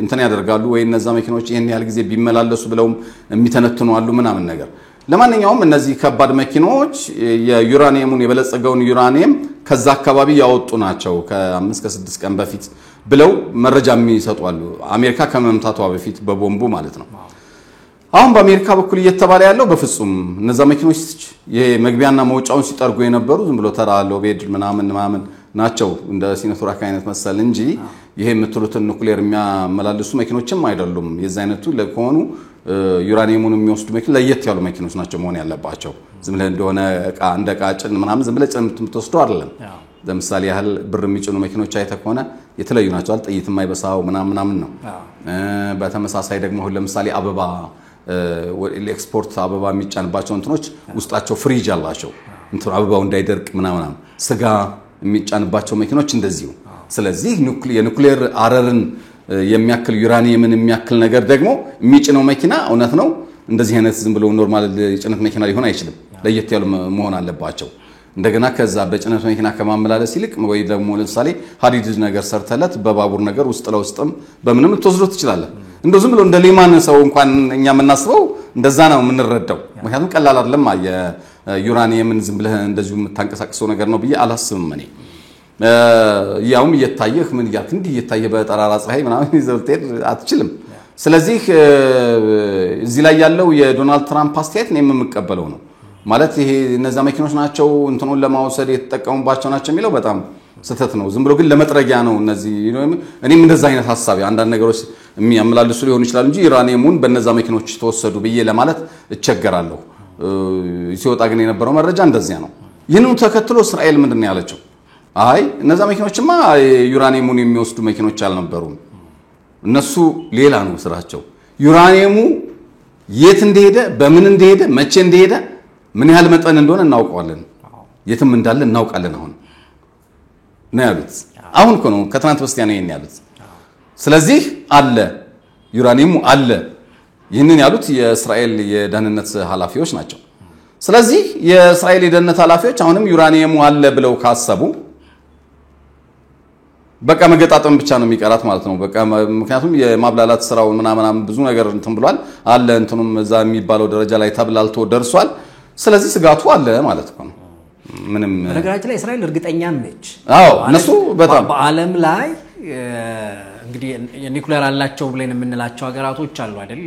እንትን ያደርጋሉ ወይ እነዛ መኪኖች ይሄን ያህል ጊዜ ቢመላለሱ ብለውም የሚተነትኑ አሉ ምናምን ነገር። ለማንኛውም እነዚህ ከባድ መኪኖች የዩራኒየሙን የበለጸገውን ዩራኒየም ከዛ አካባቢ ያወጡ ናቸው ከ5 እስከ 6 ቀን በፊት ብለው መረጃ የሚሰጡ አሉ። አሜሪካ ከመምታቷ በፊት በቦምቡ ማለት ነው። አሁን በአሜሪካ በኩል እየተባለ ያለው በፍጹም እነዛ መኪኖች የመግቢያና መውጫውን ሲጠርጉ የነበሩ ዝም ብሎ ተራ ሎቤድ ምናምን ናቸው እንደ ሲኖትራክ አይነት መሰል እንጂ ይሄ የምትሉትን ኑክሌር የሚያመላልሱ መኪኖችም አይደሉም። የዛ አይነቱ ለኮኑ ዩራኒየሙን የሚወስዱ መኪኖች ለየት ያሉ መኪኖች ናቸው መሆን ያለባቸው። ዝም ብለ እንደሆነ እንደ ዕቃ ጭን ምናምን ዝም ብለ ጭን የምትወስደው አይደለም። ለምሳሌ ያህል ብር የሚጭኑ መኪኖች አይተ ከሆነ የተለዩ ናቸው። ጥይት የማይበሳው ምናምን ነው። በተመሳሳይ ደግሞ ለምሳሌ አበባ ኤክስፖርት አበባ የሚጫንባቸው እንትኖች ውስጣቸው ፍሪጅ አላቸው እንትን አበባው እንዳይደርቅ ምናምን። ስጋ የሚጫንባቸው መኪኖች እንደዚሁ። ስለዚህ የኑክሌር አረርን የሚያክል ዩራኒየምን የሚያክል ነገር ደግሞ የሚጭነው መኪና እውነት ነው እንደዚህ አይነት ዝም ብሎ ኖርማል ጭነት መኪና ሊሆን አይችልም። ለየት ያሉ መሆን አለባቸው። እንደገና ከዛ በጭነት መኪና ከማመላለስ ይልቅ ወይ ደግሞ ለምሳሌ ሀዲድ ነገር ሰርተለት በባቡር ነገር ውስጥ ለውስጥም በምንም ልትወስደው ትችላለህ። እንደው ዝም ብሎ እንደ ሌማን ሰው እንኳን እኛ የምናስበው እንደዛ ነው የምንረዳው። ምክንያቱም ቀላል አይደለም የዩራኒየምን ዝም ብለህ እንደዚሁ የምታንቀሳቅሰው ነገር ነው ብዬ አላስብም እኔ። ያውም እየታየህ ምን ያክ እንዲህ እየታየ በጠራራ ፀሐይ ምናምን ይዘው ትሄድ አትችልም። ስለዚህ እዚህ ላይ ያለው የዶናልድ ትራምፕ አስተያየት ነው የምቀበለው ነው ማለት ይሄ እነዛ መኪኖች ናቸው እንትኑን ለማውሰድ የተጠቀሙባቸው ናቸው የሚለው በጣም ስህተት ነው። ዝም ብሎ ግን ለመጥረጊያ ነው እነዚህ እኔም እንደዛ አይነት ሐሳብ አንዳንድ ነገሮች የሚያመላልሱ ሊሆኑ ይችላል እንጂ ዩራኒየሙን በእነዛ መኪኖች ተወሰዱ ብዬ ለማለት እቸገራለሁ። ሲወጣ ግን የነበረው መረጃ እንደዚያ ነው። ይህንኑ ተከትሎ እስራኤል ምንድነው ያለችው? አይ እነዛ መኪኖችማ ዩራኒየሙን የሚወስዱ መኪኖች አልነበሩም። እነሱ ሌላ ነው ስራቸው። ዩራኒየሙ የት እንደሄደ በምን እንደሄደ መቼ እንደሄደ ምን ያህል መጠን እንደሆነ እናውቀዋለን። የትም እንዳለ እናውቃለን አሁን ነው ያሉት። አሁን እኮ ነው ከትናንት በስቲያ ነው ያሉት። ስለዚህ አለ ዩራኒየሙ አለ። ይህንን ያሉት የእስራኤል የደህንነት ኃላፊዎች ናቸው። ስለዚህ የእስራኤል የደህንነት ኃላፊዎች አሁንም ዩራኒየሙ አለ ብለው ካሰቡ በቃ መገጣጠም ብቻ ነው የሚቀራት ማለት ነው። በቃ ምክንያቱም የማብላላት ስራው ምናምን ብዙ ነገር እንትን ብሏል አለ እንትኑም እዛ የሚባለው ደረጃ ላይ ተብላልቶ ደርሷል። ስለዚህ ስጋቱ አለ ማለት ነው። ምንም በነገራችን ላይ እስራኤል እርግጠኛም ነች። አዎ እነሱ በጣም በዓለም ላይ እንግዲህ የኒኩሌር አላቸው ብለን የምንላቸው ሀገራቶች አሉ አይደል?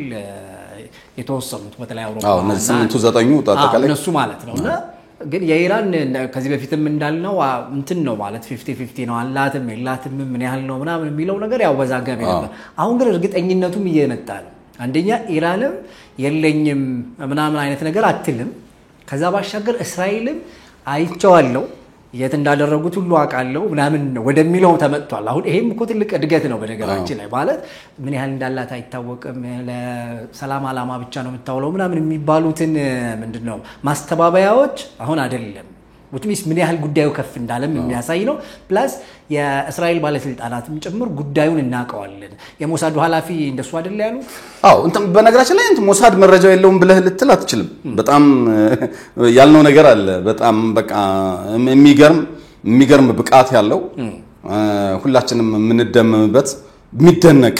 የተወሰኑት በተለይ አውሮፓ አዎ እነዚህ 8-9 ተጠቃላይ እነሱ ማለት ነውና ግን የኢራን ከዚህ በፊትም እንዳልነው እንትን ነው ማለት 50-50 ነው አላትም የላትም ምን ያህል ነው ምናምን የሚለው ነገር ያው በዛጋቢ ነበር። አሁን ግን እርግጠኝነቱም እየመጣ ነው። አንደኛ ኢራንም የለኝም ምናምን አይነት ነገር አትልም። ከዛ ባሻገር እስራኤልም አይቼዋለሁ የት እንዳደረጉት ሁሉ አውቃለሁ ምናምን ነው ወደሚለው ተመጥቷል። አሁን ይሄም እኮ ትልቅ እድገት ነው በነገራችን ላይ ማለት ምን ያህል እንዳላት አይታወቅም። ለሰላም አላማ ብቻ ነው የምታውለው ምናምን የሚባሉትን ምንድነው ማስተባበያዎች አሁን አይደለም ወጥሚስ ምን ያህል ጉዳዩ ከፍ እንዳለም የሚያሳይ ነው። ፕላስ የእስራኤል ባለስልጣናትም ጭምር ጉዳዩን እናቀዋለን። የሞሳዱ ኃላፊ እንደሱ አይደል ያሉ? አዎ እንትን በነገራችን ላይ እንትን ሞሳድ መረጃው የለውም ብለህ ልትል አትችልም። በጣም ያልነው ነገር አለ። በጣም በቃ የሚገርም ብቃት ያለው ሁላችንም የምንደመምበት የሚደነቅ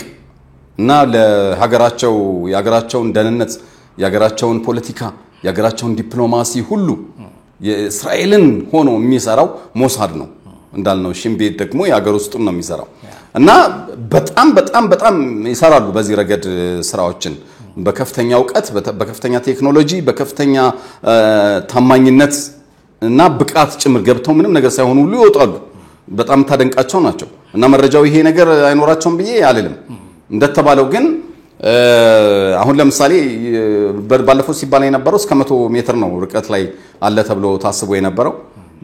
እና ለሀገራቸው የሀገራቸውን ደህንነት የሀገራቸውን ፖለቲካ የሀገራቸውን ዲፕሎማሲ ሁሉ የእስራኤልን ሆኖ የሚሰራው ሞሳድ ነው እንዳልነው። ሽምቤት ደግሞ የሀገር ውስጥም ነው የሚሰራው እና በጣም ይሰራሉ በዚህ ረገድ ስራዎችን በከፍተኛ ዕውቀት በከፍተኛ ቴክኖሎጂ በከፍተኛ ታማኝነት እና ብቃት ጭምር ገብተው ምንም ነገር ሳይሆኑ ሁሉ ይወጣሉ። በጣም ታደንቃቸው ናቸው እና መረጃው ይሄ ነገር አይኖራቸውም ብዬ አልልም። እንደተባለው ግን አሁን ለምሳሌ ባለፈው ሲባል የነበረው እስከ 100 ሜትር ነው ርቀት ላይ አለ ተብሎ ታስቦ የነበረው።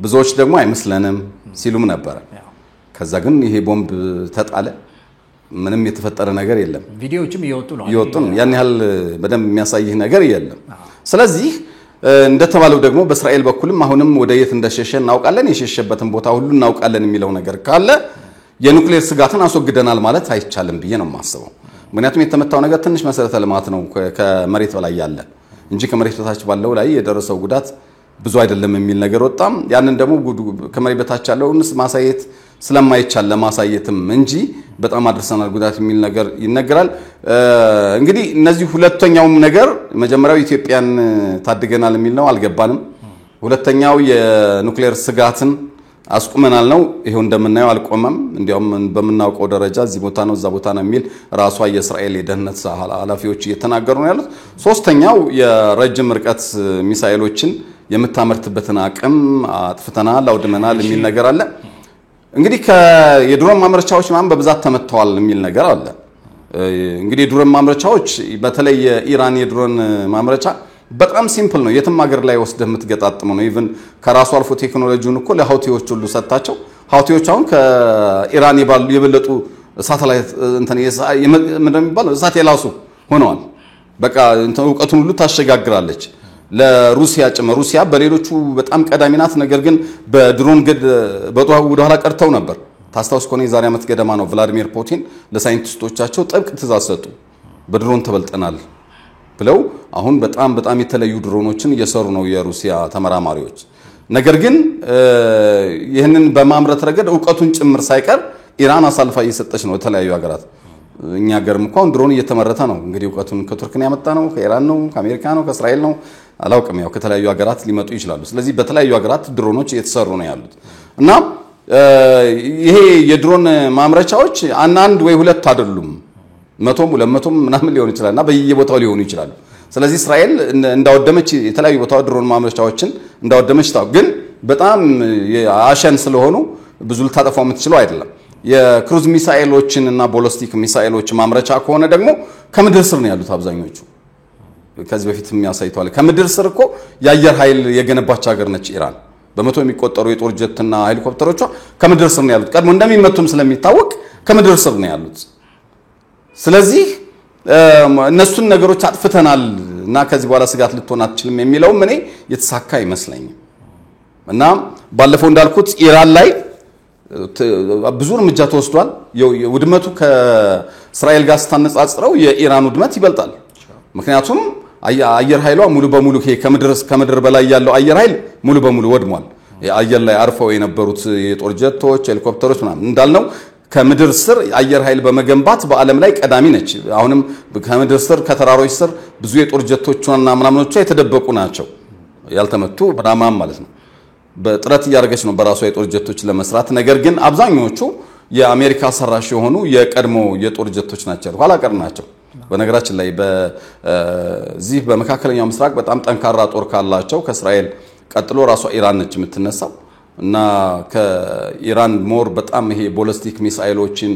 ብዙዎች ደግሞ አይመስለንም ሲሉም ነበር። ከዛ ግን ይሄ ቦምብ ተጣለ። ምንም የተፈጠረ ነገር የለም ቪዲዮዎችም ይወጡ ነው ያን ያህል በደንብ የሚያሳይህ ነገር የለም ስለዚህ እንደተባለው ደግሞ በእስራኤል በኩልም አሁንም ወደ የት እንደሸሸ እናውቃለን የሸሸበትን ቦታ ሁሉ እናውቃለን የሚለው ነገር ካለ የኑክሌር ስጋትን አስወግደናል ማለት አይቻልም ብዬ ነው የማስበው ምክንያቱም የተመታው ነገር ትንሽ መሰረተ ልማት ነው ከመሬት በላይ ያለ እንጂ ከመሬት በታች ባለው ላይ የደረሰው ጉዳት ብዙ አይደለም የሚል ነገር ወጣም ያንን ደግሞ ከመሬት በታች ያለውንስ ማሳየት ስለማይቻል ለማሳየትም እንጂ በጣም አድርሰናል ጉዳት የሚል ነገር ይነገራል እንግዲህ እነዚህ ሁለተኛውም ነገር መጀመሪያው ኢትዮጵያን ታድገናል የሚል ነው አልገባንም ሁለተኛው የኑክሌር ስጋትን አስቁመናል ነው ይሄው እንደምናየው አልቆመም እንዲያውም በመናውቀው ደረጃ እዚህ ቦታ ነው እዛ ቦታ ነው የሚል ራሷ የእስራኤል የደህንነት ኃላፊዎች እየተናገሩ ነው ያሉት ሶስተኛው የረጅም ርቀት ሚሳኤሎችን የምታመርትበትን አቅም አጥፍተናል አውድመናል የሚል ነገር አለ እንግዲህ የድሮን ማምረቻዎች ማን በብዛት ተመተዋል የሚል ነገር አለ እንግዲህ የድሮን ማምረቻዎች በተለይ የኢራን የድሮን ማምረቻ በጣም ሲምፕል ነው የትም ሀገር ላይ ወስደህ የምትገጣጥመው ነው ኢቭን ከራሱ አልፎ ቴክኖሎጂውን እኮ ለሃውቲዎች ሁሉ ሰጣቸው ሃውቲዎች አሁን ከኢራን የበለጡ ሳተላይት እንትን ምንድነው የሚባለው እሳት የላሱ ሆነዋል በቃ እውቀቱን ሁሉ ታሸጋግራለች ለሩሲያ ጭምር ሩሲያ በሌሎቹ በጣም ቀዳሚ ናት ነገር ግን በድሮን ወደ ኋላ ቀርተው ነበር ታስታውስ ከሆነ የዛሬ ዓመት ገደማ ነው ቭላዲሚር ፑቲን ለሳይንቲስቶቻቸው ጥብቅ ትዕዛዝ ሰጡ በድሮን ተበልጠናል ብለው አሁን በጣም የተለዩ ድሮኖችን እየሰሩ ነው የሩሲያ ተመራማሪዎች ነገር ግን ይህንን በማምረት ረገድ ዕውቀቱን ጭምር ሳይቀር ኢራን አሳልፋ እየሰጠች ነው የተለያዩ ሀገራት እኛ ሀገርም እንኳን ድሮን እየተመረተ ነው እንግዲህ ዕውቀቱን ከቱርክ ነው ያመጣ ነው ከኢራን ነው ከአሜሪካ ነው ከእስራኤል ነው አላውቅም ያው ከተለያዩ ሀገራት ሊመጡ ይችላሉ ስለዚህ በተለያዩ ሀገራት ድሮኖች እየተሰሩ ነው ያሉት እና ይሄ የድሮን ማምረቻዎች አንድ ወይ ሁለት አይደሉም 100 200 ምናምን ሊሆን ይችላልና በየቦታው ሊሆኑ ይችላሉ ስለዚህ እስራኤል እንዳወደመች የተለያዩ ቦታዎች ድሮን ማምረቻዎችን እንዳወደመች ታው ግን በጣም አሸን ስለሆኑ ብዙ ልታጠፋው የምትችለው አይደለም የክሩዝ ሚሳኤሎችን እና ቦሊስቲክ ሚሳኤሎች ማምረቻ ከሆነ ደግሞ ከምድር ስር ነው ያሉት አብዛኞቹ ከዚህ በፊት የሚያሳይቷል ከምድር ስር እኮ የአየር ኃይል የገነባች ሀገር ነች ኢራን በመቶ የሚቆጠሩ የጦር ጀትና ሄሊኮፕተሮቿ ከምድር ስር ነው ያሉት ቀድሞ እንደሚመቱም ስለሚታወቅ ከምድር ስር ነው ያሉት ስለዚህ እነሱን ነገሮች አጥፍተናል እና ከዚህ በኋላ ስጋት ልትሆን አትችልም የሚለው እኔ የተሳካ አይመስለኝም እና ባለፈው እንዳልኩት ኢራን ላይ ብዙ እርምጃ ተወስዷል ውድመቱ ከእስራኤል ጋር ስታነጻጽረው የኢራን ውድመት ይበልጣል ምክንያቱም አየር ኃይሏ ሙሉ በሙሉ ከመድር በላይ ያለው አየር ኃይል ሙሉ በሙሉ ወድሟል አየር ላይ አርፈው የነበሩት የጦር ጀቶች ሄሊኮፕተሮች ምናምን እንዳልነው ከምድር ስር አየር ኃይል በመገንባት በአለም ላይ ቀዳሚ ነች አሁንም ከምድር ስር ከተራሮች ስር ብዙ የጦር ጀቶችና ምናምኖቿ የተደበቁ ናቸው ያልተመቱ በራማም ማለት ነው በጥረት ያርገች ነው በራሷ የጦር ጀቶች ለመስራት ነገር ግን አብዛኞቹ የአሜሪካ ሰራሽ የሆኑ የቀድሞ የጦር ጀቶች ናቸው ኋላ ቀር ናቸው በነገራችን ላይ በዚህ በመካከለኛው ምስራቅ በጣም ጠንካራ ጦር ካላቸው ከእስራኤል ቀጥሎ ራሷ ኢራን ነች የምትነሳው እና ከኢራን ሞር በጣም ይሄ ቦሊስቲክ ሚሳኤሎችን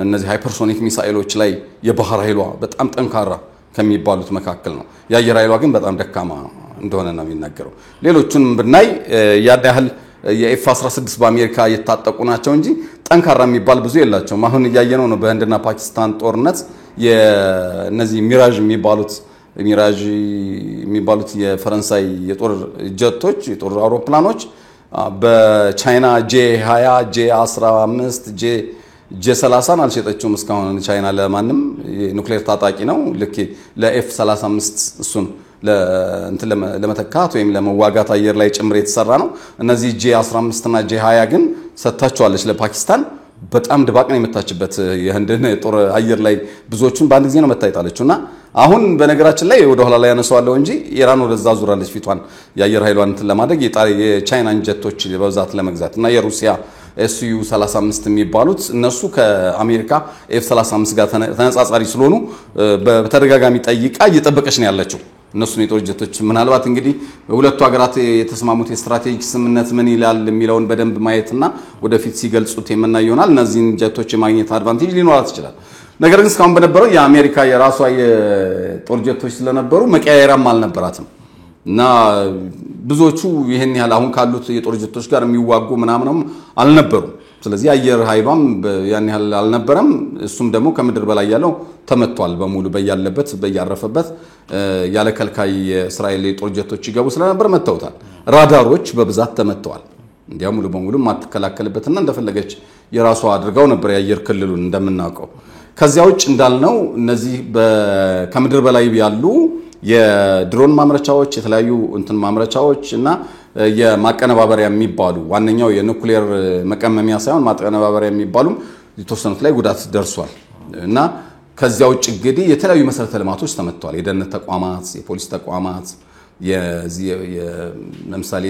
እነዚህ ሃይፐርሶኒክ ሚሳኤሎች ላይ የባህር ኃይሏ በጣም ጠንካራ ከሚባሉት መካከል ነው የአየር ኃይሏ ግን በጣም ደካማ እንደሆነ ነው የሚናገረው ሌሎቹን ብናይ ያን ያህል የኤፍ16 በአሜሪካ የታጠቁ ናቸው እንጂ ጠንካራ የሚባል ብዙ የላቸውም አሁን ያየነው ነው በህንድና ፓኪስታን ጦርነት የነዚህ ሚራጅ የሚባሉት የፈረንሳይ የጦር ጀቶች የጦር አውሮፕላኖች በቻይና J20 J15 J30 አልሸጠችውም እስካሁን ቻይና ለማንም ኑክሌር ታጣቂ ነው ልክ ለኤፍ35 እሱን ለመተካት ወይም ለመዋጋት አየር ላይ ጭምር የተሰራ ነው እነዚህ J15 እና J20 ግን ሰጣቸዋለች ለፓኪስታን በጣም ድባቅ ነው የመታችበት የህንድን ጦር አየር ላይ ብዙዎቹን በአንድ ጊዜ ነው መታይታለችና አሁን በነገራችን ላይ ወደ ኋላ ላይ ያነሳዋለው እንጂ ኢራን ወደዛ ዙራለች ፊቷን የአየር ኃይሏን ለማድረግ የቻይናን ጀቶች በብዛት ለመግዛት እና የሩሲያ Su-35 የሚባሉት እነሱ ከአሜሪካ F-35 ጋር ተነጻጻሪ ስለሆኑ በተደጋጋሚ ጠይቃ እየጠበቀች ነው ያለችው እነሱን የጦር ጀቶች ምናልባት እንግዲህ ሁለቱ ሀገራት የተስማሙት የስትራቴጂክ ስምምነት ምን ይላል የሚለውን በደንብ ማየትና ወደፊት ሲገልጹት የምናየው ይሆናል እነዚህን ጀቶች የማግኘት አድቫንቴጅ ሊኖራት ይችላል ነገር ግን እስካሁን በነበረው የአሜሪካ የራሷ የጦር ጀቶች ስለነበሩ መቀያየራም አልነበራትም እና ብዙዎቹ ይሄን ያህል አሁን ካሉት የጦር ጀቶች ጋር የሚዋጉ ምናምንም አልነበሩም። ስለዚህ አየር ኃይሏም ያን ያህል አልነበረም። እሱም ደግሞ ከምድር በላይ ያለው ተመቷል በሙሉ በያለበት በያረፈበት ያለ ከልካይ የእስራኤል የጦር ጀቶች ይገቡ ስለነበር መተውታል። ራዳሮች በብዛት ተመተዋል። እንዲያው ሙሉ በሙሉ ማትከላከልበትና እንደፈለገች የራሷ አድርጋው ነበር የአየር ክልሉን እንደምናውቀው። ከዚያ ውጭ እንዳልነው እነዚህ ከምድር በላይ ያሉ የድሮን ማምረቻዎች የተለያዩ ማምረቻዎች እና የማቀነባበሪያ የሚባሉ ዋነኛው የኑክሌር መቀመሚያ ሳይሆን ማቀነባበሪያ የሚባሉ የተወሰኑት ላይ ጉዳት ደርሷል። እና ከዚያ ውጭ እንግዲህ የተለያዩ መሰረተ ልማቶች ተመተዋል። የደህንነት ተቋማት፣ የፖሊስ ተቋማት፣ ለምሳሌ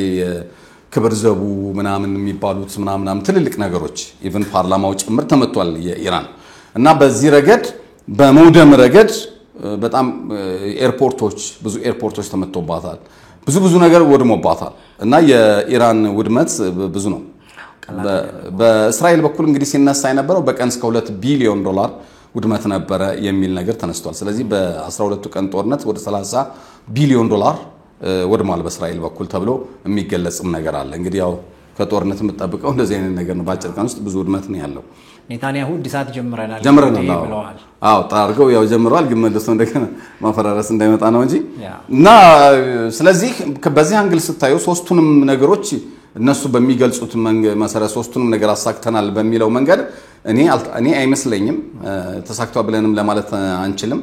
ክብር ዘቡ ምናምን የሚባሉት ምናምን ትልልቅ ነገሮች ኢቭን ፓርላማው ጭምር ተመቷል የኢራን። እና በዚህ ረገድ በመውደም ረገድ በጣም ኤርፖርቶች ብዙ ኤርፖርቶች ተመቶባታል። ብዙ ነገር ወድሞባታል። እና የኢራን ውድመት ብዙ ነው። በእስራኤል በኩል እንግዲህ ሲነሳ የነበረው በቀን እስከ $2 ቢሊዮን ውድመት ነበረ የሚል ነገር ተነስቷል። ስለዚህ በ12ቱ ቀን ጦርነት ወደ $30 ቢሊዮን ወድሟል በእስራኤል በኩል ተብሎ የሚገለጽም ነገር አለ። እንግዲህ ያው ከጦርነት የምትጠብቀው እንደዚህ አይነት ነገር ነው። በአጭር ቀን ውስጥ ብዙ ውድመት ነው ያለው። ኔታንያሁ እድሳት ጀምረናል ብለዋል። አዎ ታርገው ያው ጀምረዋል፣ ግን መልሶ እንደገና ማፈራረስ እንዳይመጣ ነው እንጂ እና ስለዚህ በዚህ አንግል ስታዩ ሶስቱንም ነገሮች እነሱ በሚገልጹት መሰረት ሶስቱንም ነገር አሳክተናል በሚለው መንገድ እኔ አይመስለኝም። ተሳክቷል ብለንም ለማለት አንችልም።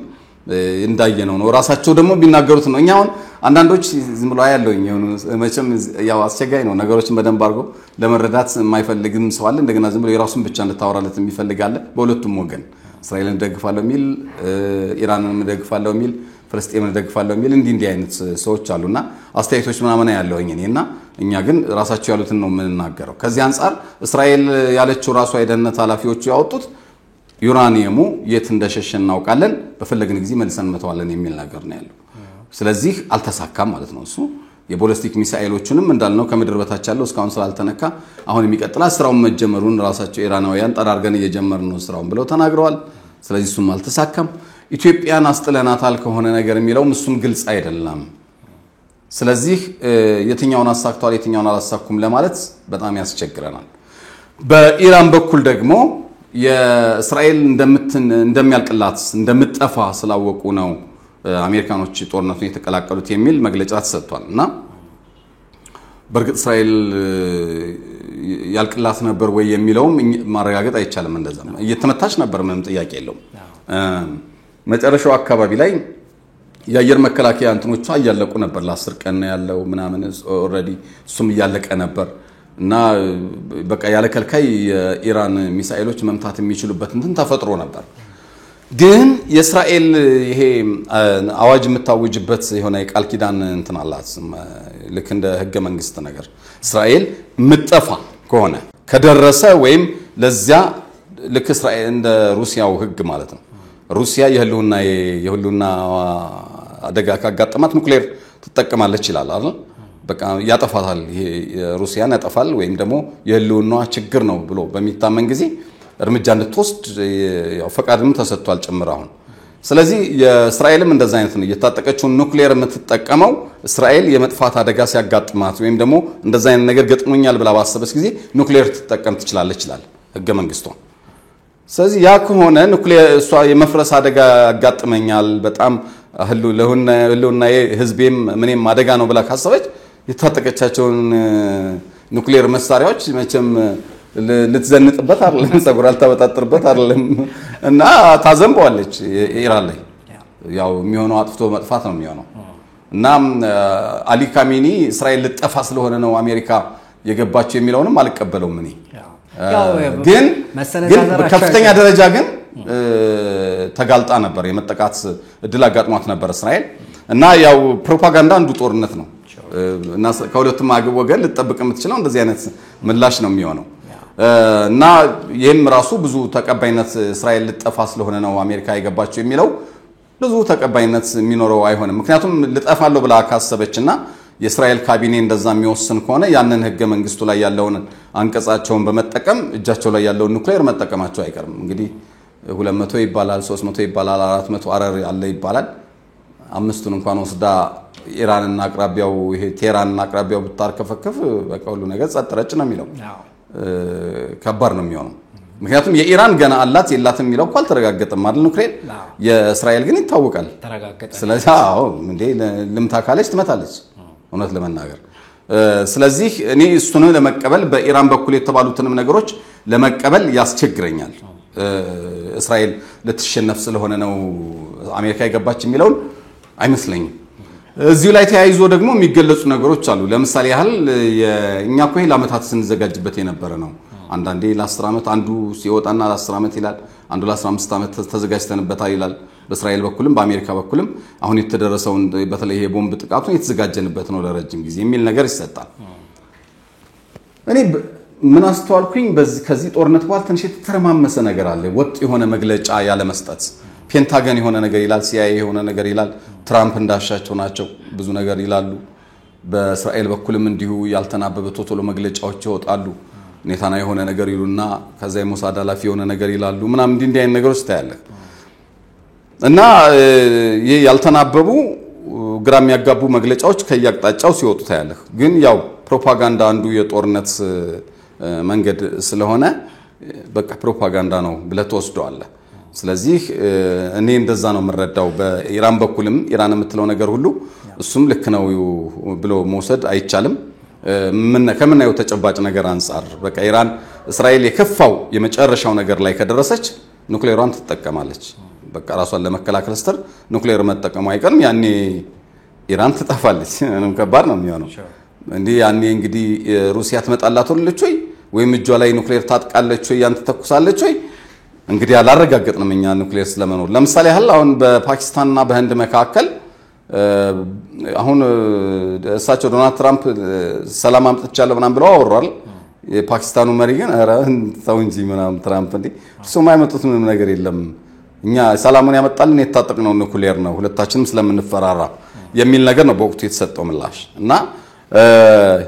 እንዳየነው ነው ራሳቸው ደግሞ ቢናገሩት ነው። እኛውን አንዳንዶች ዝም ብሎ ያለውኝ መቼም ያው አስቸጋሪ ነው ነገሮችን በደንብ አድርጎ ለመረዳት የማይፈልግም ሰው አለ። እንደገና ዝም ብሎ የራሱን ብቻ እንድታወራለት የሚፈልግ አለ። በሁለቱም ወገን እስራኤልን ደግፋለሁ የሚል፣ ኢራንን ደግፋለሁ የሚል፣ ፍልስጤምን ደግፋለሁ የሚል እንዲህ አይነት ሰዎች አሉና አስተያየቶች ምናምን ያለውኝ እኔና እኛ ግን ራሳቸው ያሉትን ነው የምንናገረው። ከዚህ አንፃር እስራኤል ያለችው ራሷ የደህንነት ኃላፊዎቹ ያወጡት ዩራኒየሙ የት እንደሸሸ እናውቃለን፣ በፈለግን ጊዜ መልሰን መተዋለን የሚል ነገር ነው ያለው። ስለዚህ አልተሳካም ማለት ነው። እሱ የቦለስቲክ ሚሳኤሎቹንም እንዳልነው ከምድር በታች ያለው እስካሁን ስላልተነካ አሁን የሚቀጥለው ስራውን መጀመሩን ራሳቸው ኢራናውያን ጠራርገን እየጀመርን ነው ስራውን ብለው ተናግረዋል። ስለዚህ እሱም አልተሳካም። ኢትዮጵያን አስጥለናታል ከሆነ ነገር የሚለውም እሱም ግልጽ አይደለም። ስለዚህ የትኛውን አሳክቷል የትኛውን አላሳኩም ለማለት በጣም ያስቸግረናል። በኢራን በኩል ደግሞ የእስራኤል እንደሚያልቅላት እንደምትጠፋ ስላወቁ ነው አሜሪካኖች ጦርነቱን የተቀላቀሉት የሚል መግለጫ ተሰጥቷል። እና በእርግጥ እስራኤል ያልቅላት ነበር ወይ የሚለውም ማረጋገጥ አይቻልም። እንደዛ እየተመታች ነበር፣ ምንም ጥያቄ የለውም። መጨረሻው አካባቢ ላይ የአየር መከላከያ እንትኖቿ እያለቁ ነበር። ለ10 ቀን ያለው ምናምን ኦሬዲ እሱም እያለቀ ነበር። እና በቃ ያለ ከልካይ የኢራን ሚሳኤሎች መምታት የሚችሉበት እንትን ተፈጥሮ ነበር። ግን የእስራኤል ይሄ አዋጅ የምታውጅበት የሆነ የቃል ኪዳን እንትን አላት፣ ልክ እንደ ህገ መንግስት ነገር። እስራኤል ምጠፋ ከሆነ ከደረሰ ወይም ለዚያ ልክ እስራኤል እንደ ሩሲያው ህግ ማለት ነው። ሩሲያ የህልውና አደጋ ካጋጠማት ኑክሌር ትጠቀማለች ይላል አይደል? በቃ ያጠፋታል፣ ይሄ ሩሲያን ያጠፋል ወይም ደግሞ የህልውናዋ ችግር ነው ብሎ በሚታመን ጊዜ እርምጃ እንድትወስድ ያው ፈቃድም ተሰጥቷል ጭምር አሁን። ስለዚህ የእስራኤልም እንደዛ አይነት ነው። የታጠቀችውን ኑክሌር የምትጠቀመው እስራኤል የመጥፋት አደጋ ሲያጋጥማት ወይም ደግሞ እንደዛ አይነት ነገር ገጥሞኛል ብላ ባሰበች ጊዜ ኑክሌር ትጠቀም ትችላለች ይላል ህገ መንግስቷ። ስለዚህ ያ ከሆነ ኑክሌር እሷ የመፍረስ አደጋ ያጋጥመኛል በጣም ህልውና ህዝቤም ምንም አደጋ ነው ብላ ካሰበች የታጠቀቻቸውን ኑክሌር መሳሪያዎች መቼም ልትዘንጥበት አይደለም፣ ፀጉር አልተበጣጥርበት አይደለም እና ታዘንበዋለች ኢራን ላይ። ያው የሚሆነው አጥፍቶ መጥፋት ነው የሚሆነው። እና አሊ ካሜኒ እስራኤል ልጠፋ ስለሆነ ነው አሜሪካ የገባቸው የሚለውንም አልቀበለውም እኔ። ግን ከፍተኛ ደረጃ ግን ተጋልጣ ነበር፣ የመጠቃት እድል አጋጥሟት ነበር እስራኤል። እና ያው ፕሮፓጋንዳ አንዱ ጦርነት ነው እና ከሁለቱም ወገን ልትጠብቅ የምትችለው እንደዚህ አይነት ምላሽ ነው የሚሆነው። እና ይህም ራሱ ብዙ ተቀባይነት እስራኤል ልጠፋ ስለሆነ ነው አሜሪካ የገባቸው የሚለው ብዙ ተቀባይነት የሚኖረው አይሆንም። ምክንያቱም ልጠፋለሁ ብላ ካሰበችና የእስራኤል ካቢኔ እንደዛ የሚወስን ከሆነ ያንን ህገ መንግስቱ ላይ ያለውን አንቀጻቸውን በመጠቀም እጃቸው ላይ ያለውን ኑክሌር መጠቀማቸው አይቀርም። እንግዲህ 200 ይባላል፣ 300 ይባላል፣ 400 አረር አለ ይባላል። 5ቱን እንኳን ወስዳ ኢራንና አቅራቢያው ይሄ ቴህራንና አቅራቢያው ብታርከፈከፍ በቃ ሁሉ ነገር ጸጥ ረጭ ነው የሚለው ከባድ ነው የሚሆነው ምክንያቱም የኢራን ገና አላት የላትም የሚለው እኮ አልተረጋገጠም አይደል ኑክሌር የእስራኤል ግን ይታወቃል ስለዚህ እንዴ ልምታ ካለች ትመታለች እውነት ለመናገር ስለዚህ እኔ እሱን ለመቀበል በኢራን በኩል የተባሉትንም ነገሮች ለመቀበል ያስቸግረኛል እስራኤል ልትሸነፍ ስለሆነ ነው አሜሪካ የገባች የሚለው አይመስለኝም እዚሁ ላይ ተያይዞ ደግሞ የሚገለጹ ነገሮች አሉ ለምሳሌ ያህል እኛ እኮ ለአመታት ስንዘጋጅበት የነበረ ነው አንዳንዴ ለ10 አመት አንዱ ሲወጣና ለ10 አመት ይላል አንዱ ለ15 አመት ተዘጋጅተንበታል ይላል በእስራኤል በኩልም በአሜሪካ በኩልም አሁን የተደረሰው በተለይ የቦምብ ጥቃቱን የተዘጋጀንበት ነው ለረጅም ጊዜ የሚል ነገር ይሰጣል እኔ ምን አስተዋልኩኝ ከዚህ ጦርነት በኋላ ትንሽ የተተረማመሰ ነገር አለ ወጥ የሆነ መግለጫ ያለ መስጠት ፔንታገን የሆነ ነገር ይላል ሲአይኤ የሆነ ነገር ይላል ትራምፕ እንዳሻቸው ናቸው ብዙ ነገር ይላሉ በእስራኤል በኩልም እንዲሁ ያልተናበበ ቶቶሎ መግለጫዎች ይወጣሉ ኔታና የሆነ ነገር ይሉና ከዛ የሞሳድ ኃላፊ የሆነ ነገር ይላሉ ምናምን እንዲህ አይነት ነገሮች ታያለህ እና ይሄ ያልተናበቡ ግራም ያጋቡ መግለጫዎች ከያቅጣጫው ሲወጡ ታያለህ ግን ያው ፕሮፓጋንዳ አንዱ የጦርነት መንገድ ስለሆነ በቃ ፕሮፓጋንዳ ነው ብለህ ተወስደዋለህ ስለዚህ እኔ እንደዛ ነው የምረዳው በኢራን በኩልም ኢራን የምትለው ነገር ሁሉ እሱም ልክ ነው ብሎ መውሰድ አይቻልም ከምናየው ተጨባጭ ነገር አንፃር በቃ ኢራን እስራኤል የከፋው የመጨረሻው ነገር ላይ ከደረሰች ኑክሌሯን ትጠቀማለች በቃ ራሷን ለመከላከል ስትል ኑክሌር መጠቀሙ አይቀርም ያኔ ኢራን ትጠፋለች ከባድ ነው የሚሆነው እንዴ ያኔ እንግዲህ ሩሲያ ትመጣላቶልች ወይ እጇ ላይ ኑክሌር ታጥቃለች ወይ ያን ተተኩሳለች ወይ እንግዲህ አላረጋግጥንም እኛ ኑክሌር ስለመኖር ለምሳሌ ያህል አሁን በፓኪስታንና በህንድ መካከል አሁን እሳቸው ዶናልድ ትራምፕ ሰላም አምጥቻለሁ ምናምን ብለው አወራል የፓኪስታኑ መሪ ግን ኧረ ተው እንጂ ምናምን ትራምፕ እንዴ እሱ ማይመጡት ምንም ነገር የለም እኛ ሰላሙን ያመጣልን የታጠቅነው ኑክሌር ነው ሁለታችንም ስለምንፈራራ የሚል ነገር ነው በወቅቱ የተሰጠው ምላሽ እና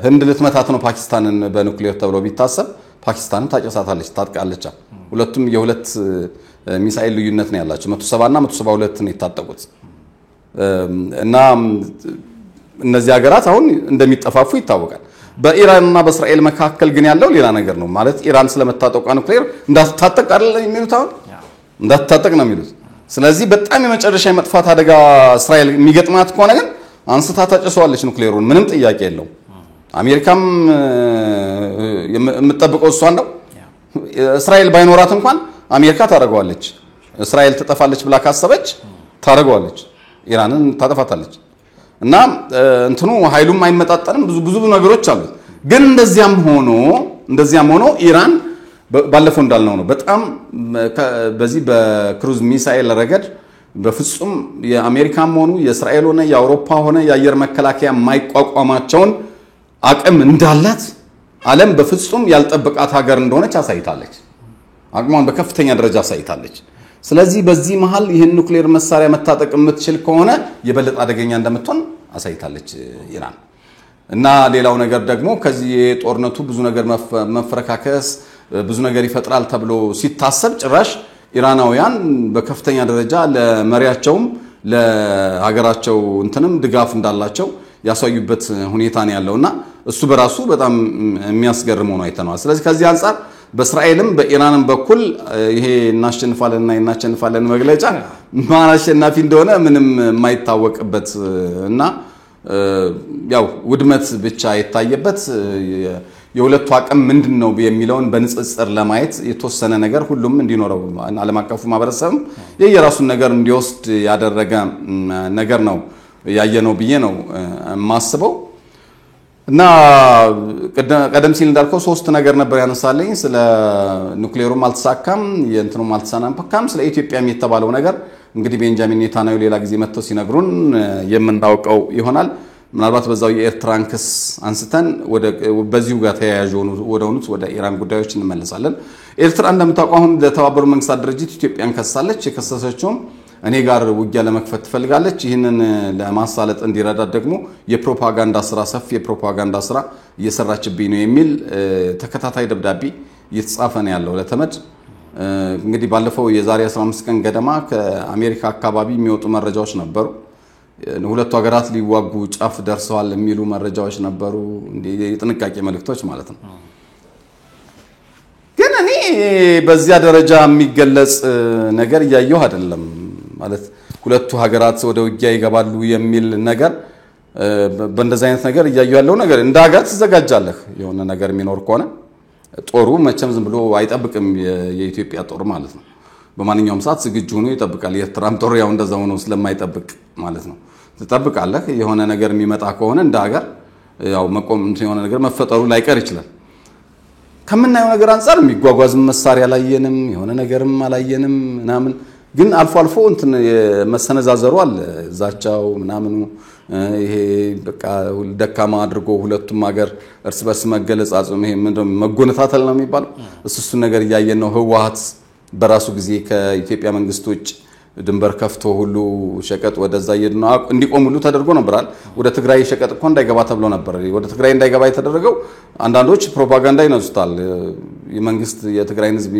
ህንድ ልትመታት ነው ፓኪስታንን በኑክሌር ተብሎ ቢታሰብ ፓኪስታንም ታጨሳታለች ታጥቃለች ሁለቱም የሁለት ሚሳኤል ልዩነት ነው ያላቸው 170 እና 172 ነው የታጠቁት እና እነዚህ ሀገራት አሁን እንደሚጠፋፉ ይታወቃል በኢራንና በእስራኤል መካከል ግን ያለው ሌላ ነገር ነው ማለት ኢራን ስለመታጠቋ ኑክሌር እንዳትታጠቅ አይደለም የሚሉት አሁን እንዳትታጠቅ ነው የሚሉት ስለዚህ በጣም የመጨረሻ የመጥፋት አደጋ እስራኤል የሚገጥማት ከሆነ ግን አንስታ ታጨሰዋለች ኑክሌሩን ምንም ጥያቄ የለው አሜሪካም የምትጠብቀው እሷን ነው እስራኤል ባይኖራት እንኳን አሜሪካ ታረጋዋለች እስራኤል ትጠፋለች ብላ ካሰበች ታረጋዋለች ኢራንን ታጠፋታለች እና እንትኑ ኃይሉም አይመጣጠንም ብዙ ነገሮች አሉ ግን እንደዚያም ሆኖ ኢራን ባለፈው እንዳልነው ነው በጣም በዚህ በክሩዝ ሚሳኤል ረገድ በፍጹም የአሜሪካም ሆኑ የእስራኤል ሆነ የአውሮፓ ሆነ የአየር መከላከያ ማይቋቋማቸውን አቅም እንዳላት ዓለም በፍጹም ያልጠበቃት ሀገር እንደሆነች አሳይታለች አቅሟን በከፍተኛ ደረጃ አሳይታለች ስለዚህ በዚህ መሃል ይሄን ኑክሌር መሳሪያ መታጠቅ የምትችል ከሆነ የበለጠ አደገኛ እንደምትሆን አሳይታለች ኢራን እና ሌላው ነገር ደግሞ ከዚህ የጦርነቱ ብዙ ነገር መፈረካከስ ብዙ ነገር ይፈጥራል ተብሎ ሲታሰብ ጭራሽ ኢራናውያን በከፍተኛ ደረጃ ለመሪያቸውም ለሀገራቸው እንትንም ድጋፍ እንዳላቸው ያሳዩበት ሁኔታ ነው ያለውና እሱ በራሱ በጣም የሚያስገርመው ነው አይተናል ስለዚህ ከዚህ አንፃር በእስራኤልም በኢራንም በኩል ይሄ እናሸንፋለን መግለጫ ማን አሸናፊ እንደሆነ ምንም የማይታወቅበት እና ያው ውድመት ብቻ የታየበት የሁለቱ አቅም ምንድነው የሚለውን በንጽጽር ለማየት የተወሰነ ነገር ሁሉም እንዲኖረው ዓለም አቀፉ ማህበረሰብ የየራሱን ነገር እንዲወስድ ያደረገ ነገር ነው ያየነው ብዬ ነው ማስበው እና ቀደም ሲል እንዳልከው ሶስት ነገር ነበር ያነሳለኝ ስለ ኑክሌሩም አልተሳካም የእንትኑም አልተሳናም ስለ ኢትዮጵያም የተባለው ነገር እንግዲህ ቤንጃሚን ኔታንያሁ ሌላ ጊዜ መጥተው ሲነግሩን የምናውቀው ይሆናል ምናልባት በዛው የኤርትራን ክስ አንስተን በዚሁ ጋር ተያያዥ ወደ ኢራን ጉዳዮች እንመለሳለን ኤርትራ እንደምታውቀው አሁን ለተባበሩት መንግስታት ድርጅት ኢትዮጵያን ከሳለች የከሰሰችውም እኔ ጋር ውጊያ ለመክፈት ትፈልጋለች ይህንን ለማሳለጥ እንዲረዳት ደግሞ የፕሮፓጋንዳ ስራ ሰፊ የፕሮፓጋንዳ ስራ እየሰራችብኝ ነው የሚል ተከታታይ ደብዳቤ እየተጻፈ ነው ያለው ለተመድ እንግዲህ ባለፈው የዛሬ 15 ቀን ገደማ ከአሜሪካ አካባቢ የሚወጡ መረጃዎች ነበሩ ሁለቱ ሀገራት ሊዋጉ ጫፍ ደርሰዋል የሚሉ መረጃዎች ነበሩ እንዴ የጥንቃቄ መልእክቶች ማለት ነው ግን እኔ በዚያ ደረጃ የሚገለጽ ነገር ያየው አይደለም ማለት ሁለቱ ሀገራት ወደ ውጊያ ይገባሉ የሚል ነገር በእንደዛ አይነት ነገር ያየው ያለው ነገር እንደ ሀገር ተዘጋጃለህ የሆነ ነገር የሚኖር ከሆነ ጦሩ መቼም ዝም ብሎ አይጠብቅም የኢትዮጵያ ጦር ማለት ነው በማንኛውም ሰዓት ዝግጁ ሆኖ ይጠብቃል የኤርትራም ጦር ያው እንደዛው ነው ስለማይጠብቅ ማለት ነው ተጠብቃለህ የሆነ ነገር የሚመጣ ከሆነ እንደ ሀገር ያው መቆም የሆነ ነገር መፈጠሩ ላይቀር ይችላል ከመናየው ነገር አንፃር የሚጓጓዝ መሳሪያ ላየንም የሆነ ነገርም አላየንም ምናምን ግን አልፎ አልፎ እንትን መሰነዛዘሩ አለ ዛቻው ምናምኑ ይሄ በቃ ደካማ አድርጎ ሁለቱም ሀገር እርስ በርስ መገለጻጽም ይሄ ምንድነው መጎነታተል ነው የሚባለው እሱ ነገር ያየን ነው ህወሓት በራሱ ጊዜ ከኢትዮጵያ መንግስት ውጭ ድንበር ከፍቶ ሁሉ ሸቀጥ ወደዛ ይደና እንዲቆም ሁሉ ተደርጎ ነበራል ወደ ትግራይ ሸቀጥ እኮ እንዳይገባ ተብሎ ነበር ወደ ትግራይ እንዳይገባ የተደረገው አንዳንዶች ፕሮፓጋንዳ ይነሱታል የመንግስት የትግራይን ህዝብ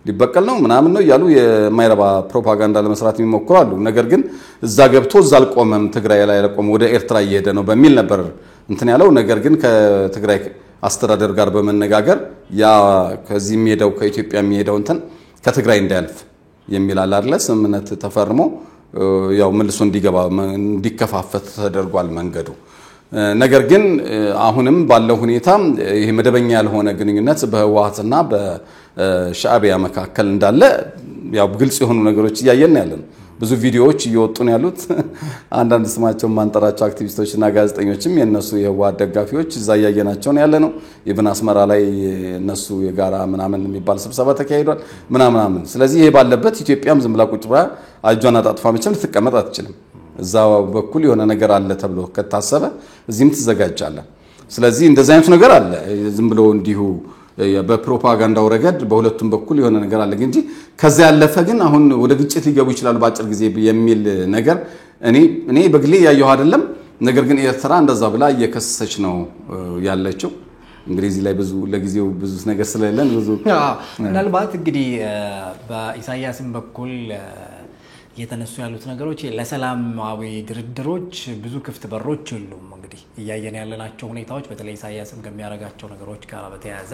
ሊበቀል ነው ምናምን ነው ያሉ የማይረባ ፕሮፓጋንዳ ለመስራት የሚሞክራሉ ነገር ግን እዛ ገብቶ እዛ አልቆመም ትግራይ ላይ አልቆመም ወደ ኤርትራ እየሄደ ነው በሚል ነበር እንትን ያለው ነገር ግን ከትግራይ አስተዳደር ጋር በመነጋገር ያ ከዚህ የሚሄደው ከኢትዮጵያ የሚሄደው እንትን ከትግራይ እንዳያልፍ የሚላል አይደለ ስምምነት ተፈርሞ ያው መልሶ እንዲከፋፈት ተደርጓል መንገዱ ነገር ግን አሁንም ባለው ሁኔታ ይሄ መደበኛ ያልሆነ ግንኙነት በህወሓትና በሻዕቢያ መካከል እንዳለ ያው ግልጽ የሆኑ ነገሮች እያየን ያለን ብዙ ቪዲዮዎች እየወጡ ነው ያሉት አንዳንድ ስማቸው ማንጠራቸው አክቲቪስቶችና ጋዜጠኞችም የነሱ የህወሓት ደጋፊዎች እዛ ያየናቸው ነው ያለነው ኢብን አስመራ ላይ እነሱ የጋራ ምናምን የሚባል ስብሰባ ተካሂዷል ምናምን ስለዚህ ይሄ ባለበት ኢትዮጵያም ዝም ብላ ቁጭ ብላ አጇን አጣጥፋ መቼም ልትቀመጥ አትችልም እዛ በኩል የሆነ ነገር አለ ተብሎ ከታሰበ እዚህም ትዘጋጃለህ ስለዚህ እንደዛ አይነት ነገር አለ ዝም ብሎ እንዲሁ በፕሮፓጋንዳው ረገድ በሁለቱም በኩል የሆነ ነገር አለ እንጂ ከዛ ያለፈ ግን አሁን ወደ ግጭት ሊገቡ ይችላል በአጭር ጊዜ የሚል ነገር እኔ በግሌ ያየው አይደለም ነገር ግን ኤርትራ እንደዛ ብላ እየከሰሰች ነው ያለችው እንግዲህ እዚህ ላይ ብዙ ለጊዜው ብዙ ነገር ስለሌለን ብዙ ምናልባት እንግዲህ በኢሳያስም በኩል የተነሱ ያሉት ነገሮች ለሰላማዊ ድርድሮች ብዙ ክፍት በሮች የሉም እንግዲህ እያየን ያለናቸው ሁኔታዎች በተለይ ኢሳያስም ከሚያረጋቸው ነገሮች ጋር በተያያዘ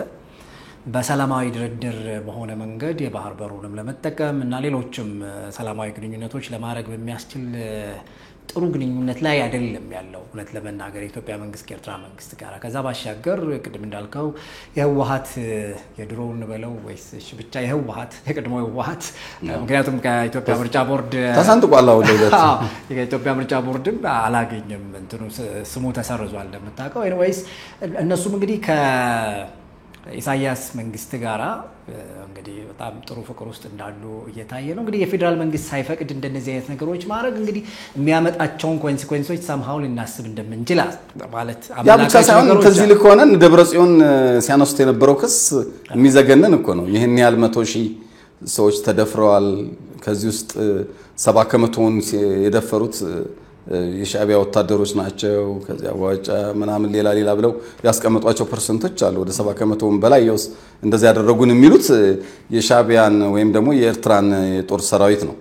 በሰላማዊ ድርድር በሆነ መንገድ የባህር በሩንም ለመጠቀም እና ሌሎችም ሰላማዊ ግንኙነቶች ለማድረግ በሚያስችል ጥሩ ግንኙነት ላይ አይደለም ያለው እውነት ለመናገር የኢትዮጵያ መንግስት ከኤርትራ መንግስት ጋር ከዛ ባሻገር ቅድም እንዳልከው የህወሓት የድሮውን በለው ወይስ ብቻ የህወሓት የቀድሞ የህወሓት ምክንያቱም ከኢትዮጵያ ምርጫ ቦርድ ተሰንጥቋል ወደለት የኢትዮጵያ ምርጫ ቦርድም አላገኘም እንትኑ ስሙ ተሰርዟል እንደምታውቀው ኤኒዌይስ እነሱም እንግዲህ ኢሳያስ መንግስት ጋራ እንግዲህ በጣም ጥሩ ፍቅር ውስጥ እንዳሉ እየታየ ነው እንግዲህ የፌደራል መንግስት ሳይፈቅድ እንደነዚህ አይነት ነገሮች ማድረግ እንግዲህ የሚያመጣቸውን ኮንሲኩዌንሶች somehow ልናስብ እንደምንችል ማለት ያ ብቻ ሳይሆን ከዚህ ልክ ሆነን ደብረጽዮን ሲያነሱት የነበረው ክስ የሚዘገነን እኮ ነው ይሄን ያህል 100,000 ሰዎች ተደፍረዋል ከዚህ ውስጥ 70% የደፈሩት የሻዕቢያ ወታደሮች ናቸው ከዚያ ዋጫ ምናምን ሌላ ብለው ያስቀመጧቸው ፐርሰንቶች አሉ ወደ 70% በላይ ይወስ እንደዛ ያደረጉን የሚሉት የሻዕቢያን ወይም ደግሞ የኤርትራን የጦር ሰራዊት ነው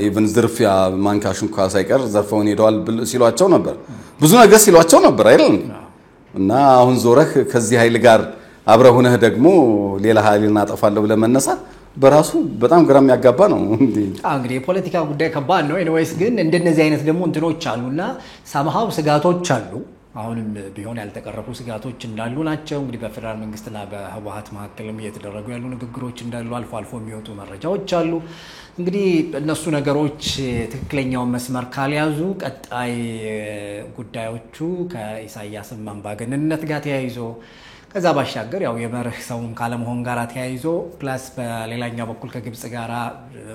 ኢቭን ዝርፊያ ማንካሹን ካሳይቀር ዘርፈውን ሄደዋል ሲሏቸው ነበር ብዙ ነገር ሲሏቸው ነበር አይደል እና አሁን ዞረህ ከዚህ ኃይል ጋር አብረውነህ ደግሞ ሌላ ኃይልን አጠፋለሁ ብለ መነሳት በራሱ በጣም ግራም ያጋባ ነው እንግዲህ የፖለቲካ ጉዳይ ከባድ ነው ኤኒዌይስ ግን እንደነዚህ አይነት ደግሞ እንትኖች አሉና somehow ስጋቶች አሉ አሁንም ቢሆን ያልተቀረፉ ስጋቶች እንዳሉ ናቸው እንግዲህ በፌደራል መንግስትና በህወሓት መካከልም እየተደረጉ ያሉ ንግግሮች እንዳሉ አልፎ የሚወጡ መረጃዎች አሉ እንግዲህ እነሱ ነገሮች ትክክለኛውን መስመር ካልያዙ ቀጣይ ጉዳዮቹ ከኢሳያስም አምባገነንነት ጋር ተያይዞ ከዛ ባሻገር ያው የመርህ ሰውም ካለመሆን ጋር ተያይዞ ፕላስ በሌላኛው በኩል ከግብጽ ጋራ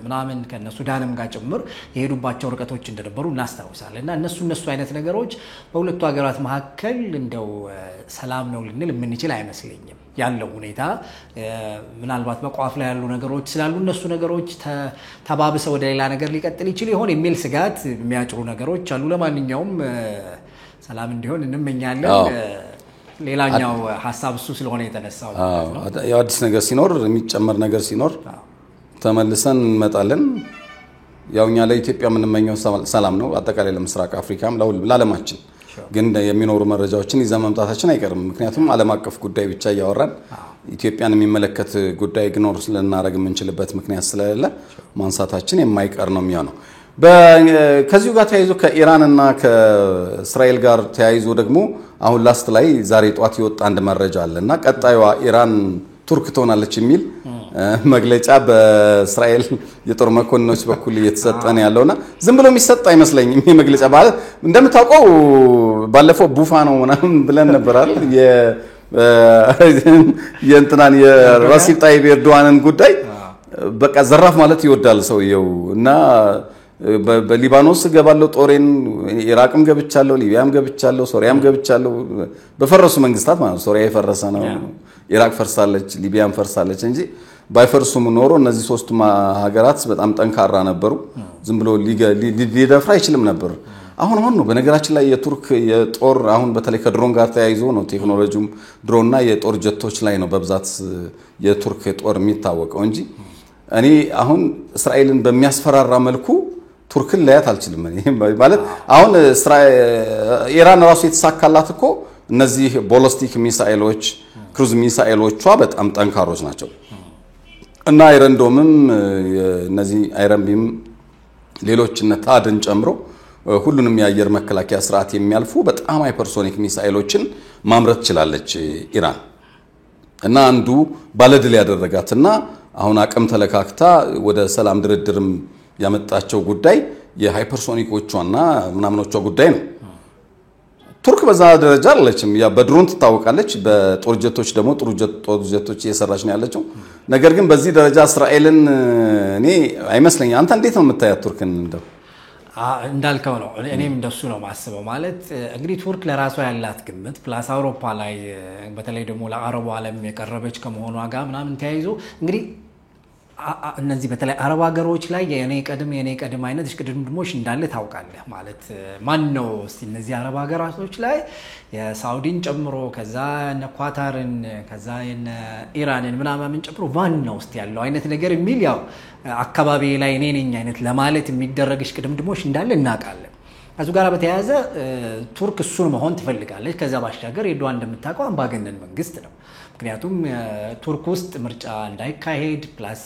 ምናምን ከሱዳንም ጋር ጭምር የሄዱባቸው ርቀቶች እንደነበሩ እናስታውሳለን እና እነሱ አይነት ነገሮች በሁለቱ ሀገራት መካከል እንደው ሰላም ነው ልንል የምንችል አይመስልኝም ያለው ሁኔታ ምናልባት በቋፍ ላይ ያሉ ነገሮች ስላሉ እነሱ ነገሮች ተባብሰው ወደ ሌላ ነገር ሊቀጥል ይችላል ይሆን የሚል ስጋት የሚያጭሩ ነገሮች አሉ ለማንኛውም ሰላም እንዲሆን እንመኛለን ሌላኛው ሐሳብ እሱ ስለሆነ የተነሳው ነው ያው አዲስ ነገር ሲኖር የሚጨመር ነገር ሲኖር ተመልሰን እንመጣለን ያውኛ ለኢትዮጵያ የምንመኘው ሰላም ነው አጠቃላይ ለምስራቅ አፍሪካም ለዓለማችን ግን የሚኖሩ መረጃዎችን ይዘን መምጣታችን አይቀርም ምክንያቱም ዓለም አቀፍ ጉዳይ ብቻ ያወራን ኢትዮጵያን የሚመለከት ጉዳይ ግኖር ስለናረግ የምንችልበት ምክንያት ስለሌለ ማንሳታችን የማይቀር ነው የሚሆነው ከዚሁ ጋር ተያይዞ ከኢራን እና ከእስራኤል ጋር ተያይዞ ደግሞ አሁን ላስት ላይ ዛሬ ጧት ይወጣ አንድ መረጃ አለና ቀጣዩዋ ኢራን ቱርክ ትሆናለች የሚል መግለጫ በእስራኤል የጦር መኮንኖች በኩል እየተሰጠነ ያለውና ዝም ብሎ የሚሰጥ አይመስለኝም ይሄ መግለጫ ማለት እንደምታውቀው ባለፈው ቡፋ ነው ምናምን ብለን ነበር አይደል የእንትናን የራሲብ ጣይብ ኤርዶዋንን ጉዳይ በቃ ዘራፍ ማለት ይወዳል ሰውየው እና በሊባኖስ ገባለው ጦሬን ኢራቅም ገብቻለሁ ሊቢያም ገብቻለሁ ሶሪያም ገብቻለሁ በፈረሱ መንግስታት ማለት ሶሪያ የፈረሰ ነው ኢራቅ ፈርሳለች ሊቢያም ፈርሳለች እንጂ ባይፈርሱም ኖሮ እነዚህ ሶስቱ ሀገራት በጣም ጠንካራ ነበሩ ዝም ብሎ ሊደፍራ አይችልም ነበር አሁን ነው በነገራችን ላይ የቱርክ የጦር አሁን በተለይ ከድሮን ጋር ተያይዞ ነው ቴክኖሎጂም ድሮንና የጦር ጀቶች ላይ ነው በብዛት የቱርክ ጦር የሚታወቀው እንጂ እኔ አሁን እስራኤልን በሚያስፈራራ መልኩ ቱርክን ላያት አልችልም ማለት አሁን ኢራን ራሱ የተሳካላት እኮ እነዚህ ቦሊስቲክ ሚሳኤሎች ክሩዝ ሚሳኤሎቿ በጣም ጠንካሮች ናቸው እና አይረንዶምም እነዚህ አይረንቢም ሌሎች ነታድን ጨምሮ ሁሉንም የአየር መከላከያ ስርዓት የሚያልፉ በጣም ሃይፐርሶኒክ ሚሳኤሎችን ማምረት ይችላልች ኢራን እና አንዱ ባለድል ያደረጋትና አሁን አቅም ተለካክታ ወደ ሰላም ድርድርም ያመጣቸው ጉዳይ የሃይፐርሶኒኮቿና ምናምኖቿ ጉዳይ ነው ቱርክ በዛ ደረጃ አለችም ያ በድሮን ትታወቃለች በጦር ጀቶች ደግሞ ጦር ጀቶች እየሰራች ነው ያለችው ነገር ግን በዚህ ደረጃ እስራኤልን እኔ አይመስለኝም አንተ እንዴት ነው የምታያት ቱርክን እንደው እንዳልከው ነው እኔም እንደሱ ነው ማስበው ማለት እንግዲህ ቱርክ ለራሷ ያላት ግምት ፕላስ አውሮፓ ላይ በተለይ ደግሞ ለአረቡ ዓለም የቀረበች ከመሆኗ ጋር ምናምን ተያይዞ እንግዲህ እነዚህ በተለይ አረብ ሀገሮች ላይ የኔ ቀድም አይነት እሽቅድምድሞች እንዳለ ታውቃለህ ማለት ማን ነው እስቲ እነዚህ አረብ ሀገራቶች ላይ የሳውዲን ጨምሮ ከዛ እነ ኳታርን ከዛ እነ ኢራንን ምናምን ጨምሮ ማን ነው እስቲ ያለው አይነት ነገር የሚል ያው አካባቢ ላይ እኔ ነኝ አይነት ለማለት የሚደረግ እሽቅድምድሞች እንዳለ እናውቃለን ከሱ ጋር በተያያዘ ቱርክ እሱን መሆን ትፈልጋለች ከዛ ባሻገር ኤርዶዋን እንደምታውቀው አምባገነን መንግስት ነው ምክንያቱም ቱርክ ውስጥ ምርጫ እንዳይካሄድ ፕላስ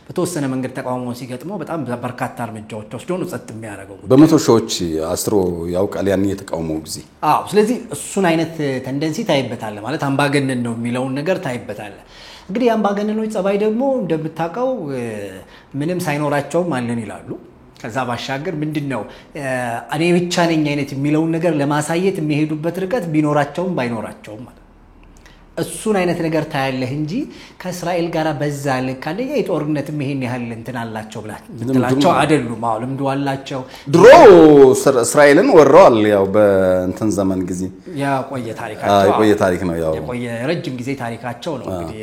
በተወሰነ መንገድ ተቃውሞ ሲገጥመው በጣም በርካታ እርምጃዎች ወስዶ ነው ጸጥ የሚያደርገው በመቶ ሺዎች አስሮ ያውቃል ያን የተቃውሞ ጊዜ ስለዚህ እሱን አይነት ቴንደንሲ ታይበታል ማለት አምባገነን ነው የሚለው ነገር ታይበታል እንግዲህ አምባገነኖች ጸባይ ደግሞ እንደምታውቀው ምንም ሳይኖራቸው ማለን ይላሉ ከዛ ባሻገር ምንድነው እኔ ብቻ ነኝ አይነት የሚለው ነገር ለማሳየት የሚሄዱበት ርቀት ቢኖራቸውም ባይኖራቸውም ማለት እሱን አይነት ነገር ታያለህ እንጂ ከእስራኤል ጋር በዛ ልክ አለ የጦርነት መሄን ያህል እንትን አላቸው ብላቸው አይደሉም ልምዱ አላቸው ድሮ እስራኤልን ወረዋል ያው በእንትን ዘመን ጊዜ የቆየ ታሪክ ነው ያው የቆየ ረጅም ጊዜ ታሪካቸው ነው እንግዲህ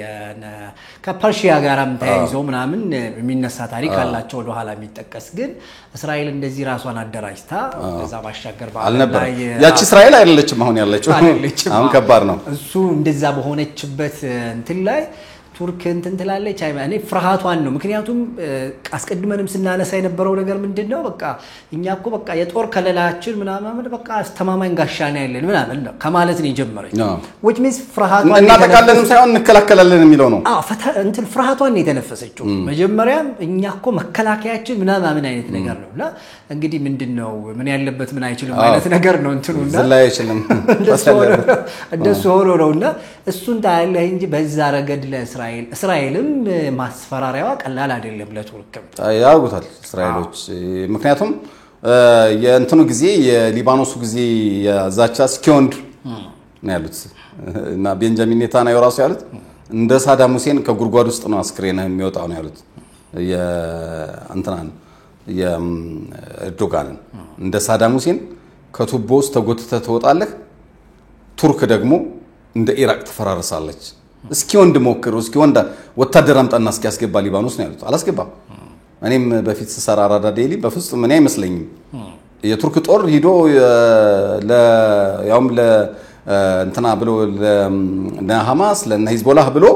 ከፐርሺያ ጋርም ተያይዞ ምናምን የሚነሳ ታሪክ አላቸው ወደ ኋላ የሚጠቀስ ግን እስራኤል እንደዚህ ራሷን አደራጅታ ከዛ ባሻገር ባልነበር ያቺ እስራኤል አይደለችም አሁን ያለችው አሁን ከባድ ነው እሱ እንደዛ በሆነችበት እንትን ላይ ቱርክ እንትን ትላለች እኔ ፍርሃቷን ነው ምክንያቱም አስቀድመንም ስናነሳ የነበረው ነገር ምንድነው በቃ እኛ እኮ በቃ የጦር ከለላችን ምናምን በቃ አስተማማኝ ጋሻና ያለን ምናምን ነው ከማለት ነው የጀመረችው which means ፍርሃቷን እናጠቃለንም ሳይሆን እንከላከላለን የሚለው ነው እንትን ፍርሃቷን ነው የተነፈሰችው መጀመሪያም እኛ እኮ መከላከያችን ምናምን አይነት ነገር ነውና እንግዲህ ምንድነው ምን ያለበት ምን አይችልም አይነት ነገር ነው እንትኑና ዘላይ አይችልም እንደሱ ሆኖ ነውና እሱን ታያለህ እንጂ በዛ ረገድ እስራኤልም ማስፈራሪያዋ ቀላል አይደለም ለቱርክም ያውቁታል እስራኤሎች ምክንያቱም የእንትኑ ጊዜ የሊባኖሱ ጊዜ ያዛቻ ስኪዮንድ ነው ያሉት እና ቤንጃሚን ኔታንያሁ ራሱ ያሉት እንደ ሳዳም ሁሴን ከጉርጓድ ውስጥ ነው አስክሬን የሚወጣው ነው ያሉት የአንተናን የኤርዶጋንን እንደ ሳዳም ሁሴን ከቱቦ ውስጥ ተጎትተህ ትወጣለህ ቱርክ ደግሞ እንደ ኢራቅ ትፈራረሳለች እስኪ ወንድ ሞክሩ እስኪ ወንድ ወታደር አምጣና እስኪ ያስገባ ሊባኖስ ነው ያሉት አላስገባም እኔም በፊት ሰራ አራዳ ዴሊ በፍጹም ምን አይመስለኝም የቱርክ ጦር ሂዶ ያውም እንትና ብሎ ለሐማስ ለሂዝቦላህ ብሎ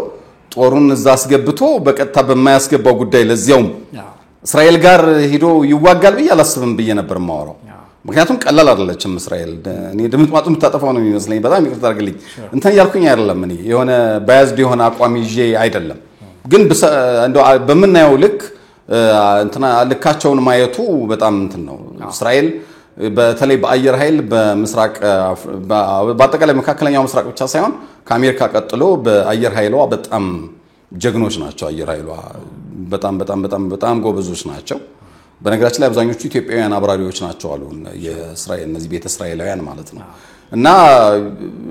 ጦሩን እዛ አስገብቶ በቀጥታ በማያስገባው ጉዳይ ለዚያውም እስራኤል ጋር ሄዶ ይዋጋል ብዬ አላስብም ብዬ ነበር ማወራው ምክንያቱም ቀላል አይደለችም እስራኤል እኔ ድምጥማጡን ተጣጣፈው ነው የሚመስለኝ በጣም ይቅርታ አድርግልኝ እንትን ያልኩኝ አይደለም እኔ የሆነ ባያዝድ የሆነ አቋም ይዤ አይደለም ግን እንደው በመናየው ልክ እንትና ልካቸውን ማየቱ በጣም እንትን ነው እስራኤል በተለይ በአየር ኃይል በመስራቅ በአጠቃላይ መካከለኛው መስራቅ ብቻ ሳይሆን ከአሜሪካ ቀጥሎ በአየር ኃይሏ በጣም ጀግኖች ናቸው አየር ኃይሏ በጣም ጎበዞች ናቸው በነገራችን ላይ አብዛኞቹ ኢትዮጵያውያን አብራሪዎች ናቸው አሉ የእስራኤል እነዚህ ቤተ እስራኤላውያን ማለት ነው እና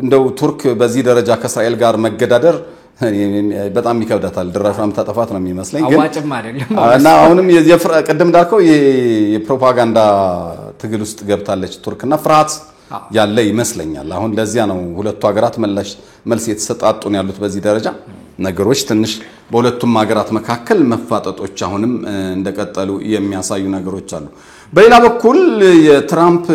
እንደው ቱርክ በዚህ ደረጃ ከእስራኤል ጋር መገዳደር በጣም ይከብዳታል ድራሻም ተጠፋት ነው የሚመስለኝ ግን አዋጭም አይደለም እና አሁንም ቅድም እንዳልከው የፕሮፓጋንዳ ትግል ውስጥ ገብታለች ቱርክና ፍርሃት ያለ ይመስለኛል አሁን ለዚያ ነው ሁለቱ ሀገራት መልስ የተሰጣጡን ያሉት በዚህ ደረጃ ነገሮች ትንሽ በሁለቱም ሀገራት መካከል መፋጠጦች አሁንም እንደቀጠሉ የሚያሳዩ ነገሮች አሉ በሌላ በኩል የትራምፕ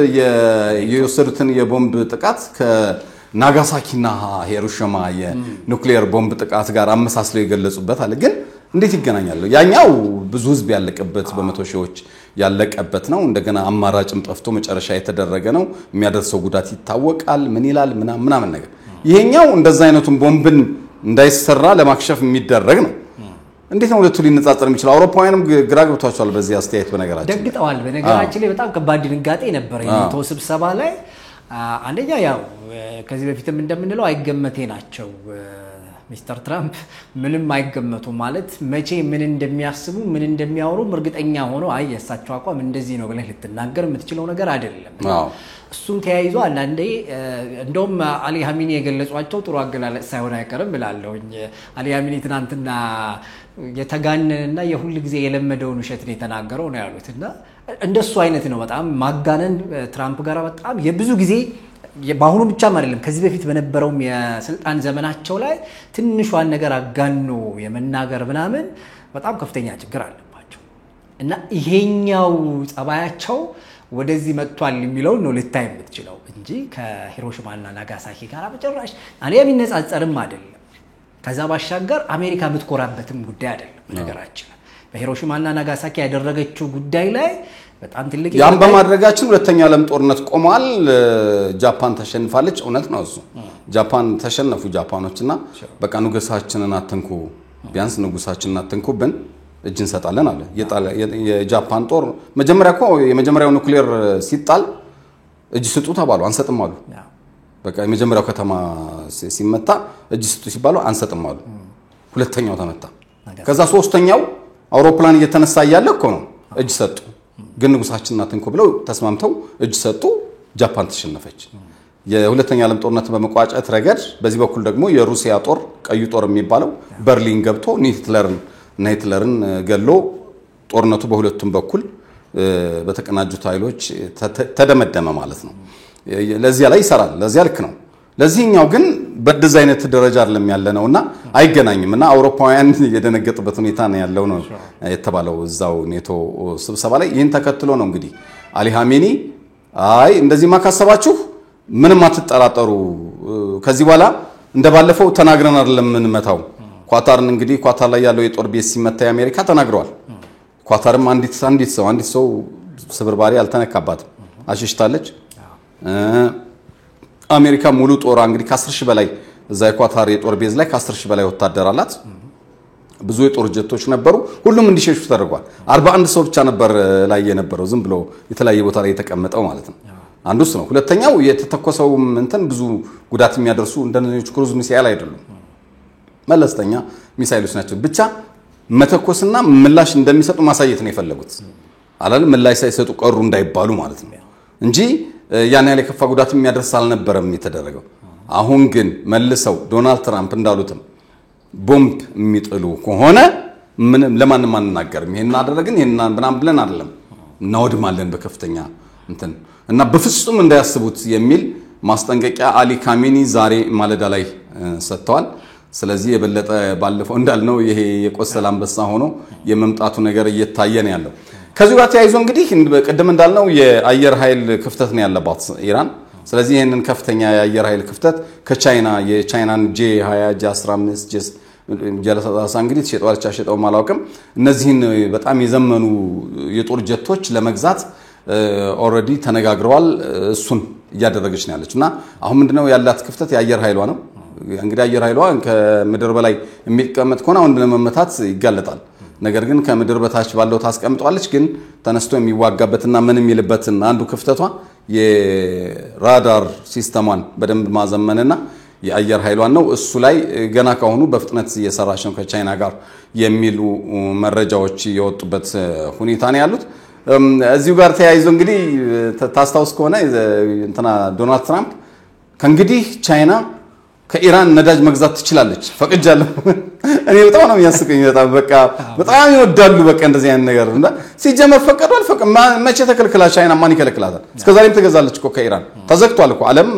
የወሰዱትን የቦምብ ጥቃት ከናጋሳኪና ሂሮሺማ የኑክሌር ቦምብ ጥቃት ጋር አመሳስለው ይገለጹበት አለ ግን እንዴት ይገናኛሉ ያኛው ብዙ ህዝብ ያለቀበት በመቶ ሺዎች ያለቀበት ነው እንደገና አማራጭም ጠፍቶ መጨረሻ የተደረገ ነው የሚያደርሰው ጉዳት ይታወቃል ምን ይላል ምናምን ነገር ይሄኛው እንደዛ አይነቱን ቦምብን እንዳይሰራ ለማክሸፍ የሚደረግ ነው እንዴት ነው ሁለቱ ሊነጻጸር የሚችለው አውሮፓውያንም ግራ ገብቷቸዋል በዚህ አስተያየት በነገራችን ደግጠዋል በነገራችን ላይ በጣም ከባድ ድንጋጤ ነበር የኔቶ ስብሰባ ላይ አንደኛ ያው ከዚህ በፊትም እንደምንለው አይገመቴ ናቸው ሚስተር ትራምፕ ምንም አይገመቱ ማለት መቼ ምን እንደሚያስቡ ምን እንደሚያወሩ እርግጠኛ ሆኖ የሳቸው አቋም እንደዚህ ነው ብለህ ልትናገር የምትችለው ነገር አይደለም እሱን ተያይዞ አንዴ እንደውም አሊ ሀሚኒ የገለጿቸው ጥሩ አገላለጽ ሳይሆን አይቀርም ብላለውኝ አሊ ሀሚኒ ትናንትና የተጋነነና የሁሉ ጊዜ የለመደውን ውሸት ነው የተናገረው ነው ያሉትና እንደሱ አይነት ነው በጣም ማጋነን ትራምፕ ጋር በጣም የብዙ ጊዜ ባሁኑ ብቻ አይደለም ከዚህ በፊት በነበረው የስልጣን ዘመናቸው ላይ ትንሿን ነገር አጋኖ የመናገር ምናምን በጣም ከፍተኛ ችግር አለባቸው እና ይሄኛው ጸባያቸው ወደዚህ መጥቷል የሚለው ነው ልታይ የምትችለው እንጂ ከሂሮሺማና ናጋሳኪ ጋር በጭራሽ አሊያ የሚነጻጸርም አይደለም ከዛ ባሻገር አሜሪካ የምትኮራበትም ጉዳይ አይደለም ነገራችን በሂሮሺማና ናጋሳኪ ያደረገችው ጉዳይ ላይ በጣም ትልቅ ያን በማድረጋችን ሁለተኛ ዓለም ጦርነት ቆሟል ጃፓን ተሸንፋለች እውነት ነው እሱ ጃፓን ተሸነፉ ጃፓኖችና በቃ ንጉሳችንን አትንኩ ቢያንስ ንጉሳችንን አትንኩብን እጅ እንሰጣለን አለ የጃፓን ጦር መጀመሪያ እኮ የመጀመሪያው ኑክሌር ሲጣል እጅ ስጡ ተባሉ አንሰጥም አሉ በቃ የመጀመሪያው ከተማ ሲመታ እጅ ስጡ ሲባሉ አንሰጥም አሉ ሁለተኛው ተመታ ከዛ ሶስተኛው አውሮፕላን እየተነሳ ያለ እኮ ነው እጅ ሰጡ ግን ንጉሳችንን አትንኩ ብለው ተስማምተው እጅ ሰጡ ጃፓን ተሸነፈች የሁለተኛ ዓለም ጦርነት በመቋጨት ረገድ በዚህ በኩል ደግሞ የሩሲያ ጦር ቀዩ ጦር የሚባለው በርሊን ገብቶ ሂትለርን ገሎ ጦርነቱ በሁለቱም በኩል በተቀናጁት ኃይሎች ተደመደመ ማለት ነው ለዚያ ላይ ይሰራል ለዚያ ልክ ነው ለዚህኛው ግን በደዛ አይነት ደረጃ አይደለም ያለነውና አይገናኝምና አውሮፓውያን የደነገጡበት ሁኔታ ነው ያለው ነው የተባለው እዛው ኔቶ ስብሰባ ላይ ይሄን ተከትሎ ነው እንግዲህ አሊ ሀሚኒ እንደዚህ ማካሰባችሁ ምንም አትጠራጠሩ ከዚህ በኋላ እንደባለፈው ተናግረን አይደለም ምን መታው ኳታርን እንግዲህ ኳታር ላይ ያለው የጦር ቤዝ ሲመታ የአሜሪካ ተናግረዋል ኳታርም አንዲት ሰው ስብርባሪ አልተነካባትም አሽሽታለች አሜሪካ ሙሉ ጦር እንግዲህ ከ10,000 በላይ እዛ የኳታር የጦር ቤዝ ላይ ከ10,000 በላይ ወታደር አላት ብዙ የጦር ጀቶች ነበሩ ሁሉም እንዲሸሹ ተደርጓል 41 ሰው ብቻ ነበር ላይ የነበረው ዝም ብሎ የተለያየ ቦታ ላይ የተቀመጠው ማለት ነው አንዱስ ነው ሁለተኛው የተተኮሰው እንትን ብዙ ጉዳት የሚያደርሱ እንደነዚህ ክሩዝ ሚሳኤል አይደሉም መለስተኛ ሚሳኤሎች ናቸው ብቻ መተኮስና ምላሽ እንደሚሰጡ ማሳየት ነው የፈለጉት አላል ምላሽ ሳይሰጡ ቀሩ እንዳይባሉ ማለት ነው እንጂ ያን ያለ ከፋ ጉዳት የሚያደርስ አልነበረም የተደረገው አሁን ግን መልሰው ዶናልድ ትራምፕ እንዳሉትም ቦምብ የሚጥሉ ከሆነ ምንም ለማንም አንናገርም ይሄን አደረግን ይሄን ብለን አይደለም እናወድማለን በከፍተኛ እንትን እና በፍጹም እንዳያስቡት የሚል ማስጠንቀቂያ አሊ ሀሚኒ ዛሬ ማለዳ ላይ ሰጥተዋል ስለዚህ የበለጠ ባለፈው እንዳልነው ይሄ የቆሰለ አንበሳ ሆኖ የመምጣቱ ነገር እየታየ ነው ያለው ከዚህ ጋር ተያይዞ እንግዲህ ቀደም እንዳልነው የአየር ኃይል ክፍተት ነው ያለባት ኢራን ስለዚህ ይሄንን ከፍተኛ የአየር ኃይል ክፍተት ከቻይና የቻይናን J20 J15 ጀለሳ እንግዲህ ተሸጠዋለች አሸጠው ማላውቅም እነዚህን በጣም የዘመኑ የጦር ጀቶች ለመግዛት ኦሬዲ ተነጋግረዋል እሱን እያደረገች ነው ያለችና አሁን ምንድነው ያላት ክፍተት የአየር ኃይሏ ነው እንግዲህ አየር ኃይሏ ከምድር በላይ የሚቀመጥ ከሆነ አሁን ለመመታት ይጋለጣል ነገር ግን ከምድር በታች ባለው ታስቀምጧለች ግን ተነስቶ የሚዋጋበትና ምን የሚልበትን አንዱ ክፍተቷ የራዳር ሲስተማን በደንብ ማዘመንና የአየር ኃይሏን ነው እሱ ላይ ገና ካሁኑ በፍጥነት እየሰራች ነው ከቻይና ጋር የሚሉ መረጃዎች የወጡበት ሁኔታ ነው ያሉት እዚሁ ጋር ተያይዞ እንግዲህ ታስታውስ ከሆነ እንትና ዶናልድ ትራምፕ ከእንግዲህ ቻይና ከኢራን ነዳጅ መግዛት ትችላለች ፈቅጃለሁ እኔ በጣም ነው የሚያስቀኝ በጣም ይወዳሉ እንደዚህ አይነት ነገር እና ሲጀመር ፈቀዷል መቼ ተከልክላ ቻይና ማን ይከለክላታል እስከዛሬም ተገዛለች እኮ ከኢራን ተዘግቷል እኮ ዓለም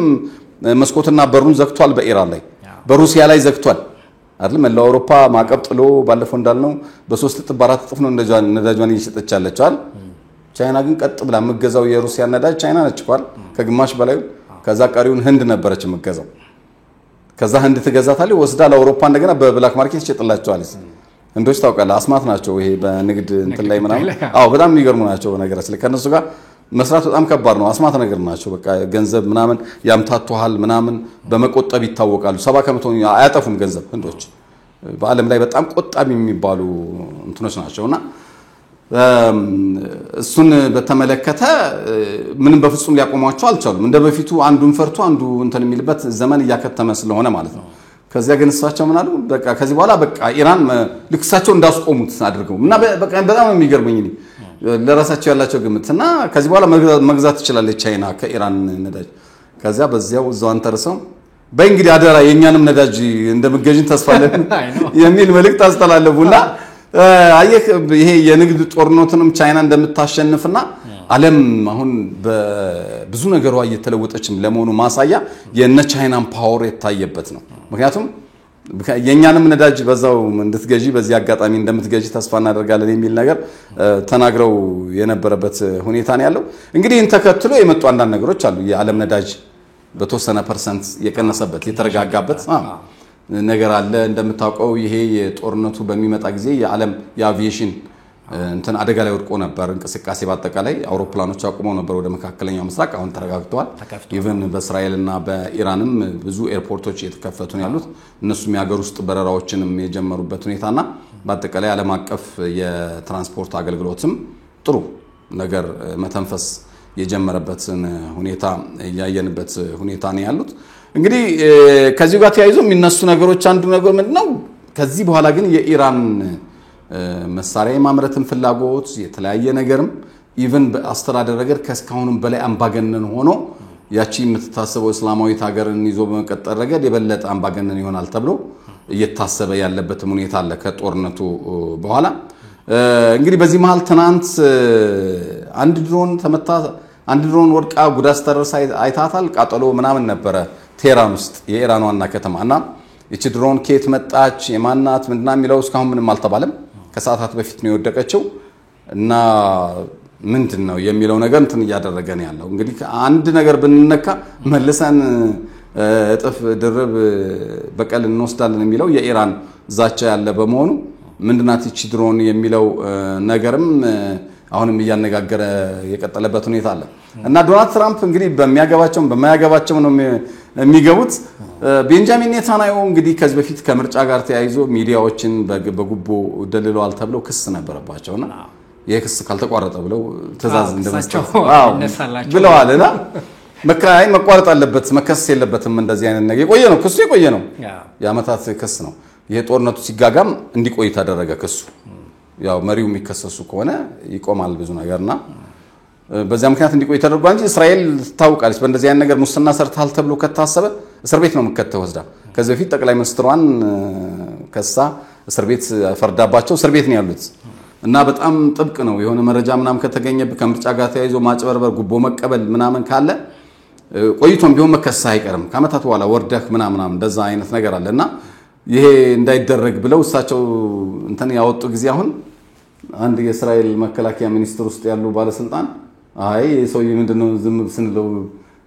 መስኮትና በሩን ዘግቷል በኢራን ላይ በሩሲያ ላይ ዘግቷል አይደል መላው አውሮፓ ማቀብ ጥሎ ባለፈው እንዳልነው በ3 እጥፍ በ4 እጥፍ ነው ነዳጇን እየሸጠች ያለችው አይደል ቻይና ግን ቀጥ ብላ መገዛው የሩሲያ ነዳጅ ቻይና ነች ቋል ከግማሽ በላይ ከዛ ቀሪውን ህንድ ነበረች መገዛው ከዛ ህንድ ትገዛታለች ወስዳ ለአውሮፓ እንደገና በብላክ ማርኬት ይሸጥላቸዋለች እንዶች ታውቃለህ አስማት ናቸው ይሄ በንግድ እንትን ላይ ምናምን በጣም የሚገርሙ ናቸው ነገራችን ላይ ከነሱ ጋር መስራት በጣም ከባድ ነው አስማት ነገር ናቸው ገንዘብ ምናምን ያምታቷል ምናምን በመቆጠብ ይታወቃሉ 70% አያጠፉም ገንዘብ ህንዶች በአለም ላይ በጣም ቆጣቢ የሚባሉ እንትኖች ናቸውና እሱን በተመለከተ ምንም በፍጹም ሊያቆሟቸው አልቻሉም እንደበፊቱ አንዱን ፈርቶ አንዱ እንትን የሚልበት ዘመን ያከተመ ስለሆነ ማለት ነው ከዚያ ግን እሳቸው ምን አሉ ከዚህ በኋላ ኢራን ልክሳቸው እንዳስቆሙት አድርገው እና በጣም የሚገርመኝ ለራሳቸው ያላቸው ግምትና ከዚህ በኋላ መግዛት ትችላለች ቻይና ከኢራን ነዳጅ ከዚያ በዚያው ዛን ተርሰው በእንግዲህ አደራ የኛንም ነዳጅ እንደምገዥን ተስፋለን የሚል መልእክት አስተላለፉና አየህ ይሄ የንግድ ጦርነቱንም ቻይና እንደምታሸንፍና ዓለም አሁን በብዙ ነገሯ እየተለወጠችም ለመሆኑ ማሳያ የነ ቻይናን ፓወር የታየበት ነው ምክንያቱም የኛንም ነዳጅ በዛው እንድትገዢ በዚህ አጋጣሚ እንደምትገዢ ተስፋ እናደርጋለን የሚል ነገር ተናግረው የነበረበት ሁኔታ ነው ያለው እንግዲህ እንተከትሎ የመጡ አንዳንድ ነገሮች አሉ የዓለም ነዳጅ በተወሰነ ፐርሰንት የቀነሰበት የተረጋጋበት ነገር አለ እንደምታውቀው ይሄ የጦርነቱ በሚመጣ ጊዜ የዓለም የአቪዬሽን እንትን አደጋ ላይ ወድቆ ነበር እንቅስቃሴ በአጠቃላይ አውሮፕላኖች አቁመው ነበር ወደ መካከለኛው ምስራቅ አሁን ተረጋግተዋል ኢቭን በእስራኤልና በኢራንም ብዙ ኤርፖርቶች እየተከፈቱ ነው ያሉት እነሱም የሀገር ውስጥ በረራዎችንም የጀመሩበት ሁኔታና በአጠቃላይ ዓለም አቀፍ የትራንስፖርት አገልግሎትም ጥሩ ነገር መተንፈስ የጀመረበትን ሁኔታ ያየንበት ሁኔታ ነው ያሉት እንግዲህ ከዚህ ጋር ተያይዞ የሚነሱ ነገሮች አንዱ ነገር ምንድነው ከዚህ በኋላ ግን የኢራን መሳሪያ የማምረትን ፍላጎት የተለያየ ነገርም ኢቭን በአስተዳደር ረገድ ከስካሁንም በላይ አምባገነን ሆኖ ያቺ የምትታሰበው እስላማዊት ሀገርን ይዞ በመቀጠል ረገድ የበለጠ አምባገነን ይሆናል ተብሎ እየታሰበ ያለበት ሁኔታ አለ ከጦርነቱ በኋላ እንግዲህ በዚህ መሃል ትናንት አንድ ድሮን ወድቃ ጉዳት ተደረሰ አይታታል ቃጠሎ ምናምን ነበረ ቴህራን ውስጥ የኢራን ዋና ከተማና እቺ ድሮን ከየት መጣች የማናት ምንድነው የሚለው እስካሁን ምንም አልተባለም ከሰዓታት በፊት ነው የወደቀችው እና ምንድነው የሚለው ነገር እንትን እያደረገ ነው ያለው እንግዲህ አንድ ነገር ብንነካ መልሰን እጥፍ ድርብ በቀል እንወስዳለን የሚለው የኢራን ዛቻ ያለ በመሆኑ ምንድናት እቺ ድሮን የሚለው ነገርም አሁንም እያነጋገረ የቀጠለበት ሁኔታ አለ እና ዶናልድ ትራምፕ እንግዲህ በማያገባቸው ነው የሚገቡት ቤንጃሚን ኔታንያሁ እንግዲህ ከዚህ በፊት ከምርጫ ጋር ተያይዞ ሚዲያዎችን በጉቦ ደልለዋል ተብለው ክስ ነበረባቸውና የክስ ካልተቋረጠ ብለው ትዕዛዝ እንደመስጠት ብለዋልና መቋረጥ አለበት መከሰስ የለበትም እንደዚህ አይነት ነገር የቆየ ነው የአመታት ክስ ነው ይሄ ጦርነቱ ሲጋጋም እንዲቆይ ተደረገ ክሱ ያው መሪው የሚከሰሱ ከሆነ ይቆማል ብዙ ነገርና በዚያ ምክንያት እንዲቆይ ተደርጓል እንጂ እስራኤል ታውቃለች በእንደዚህ አይነት ነገር ሙስና ሰርታል ተብሎ ከታሰበ እስር ቤት ነው መከተው ወስዳ ከዚህ በፊት ጠቅላይ ሚኒስትሯን ከሳ እስር ቤት ፈርዳባቸው እስር ቤት ነው ያሉት እና በጣም ጥብቅ ነው የሆነ መረጃ ምናምን ከተገኘ ከምርጫ ጋር ተያይዞ ማጭበርበር ጉቦ መቀበል ምናምን ካለ ቆይቶም ቢሆን መከሰስ አይቀርም ከመታት በኋላ ወርደህ ምናምን እንደዛ አይነት ነገር አለና ይሄ እንዳይደረግ ብለው እሳቸው እንትን ያወጡ ጊዜ አሁን አንድ የእስራኤል መከላከያ ሚኒስትር ውስጥ ያሉ ባለስልጣን አይ ሰውዬ ምንድነው ዝም ስንለው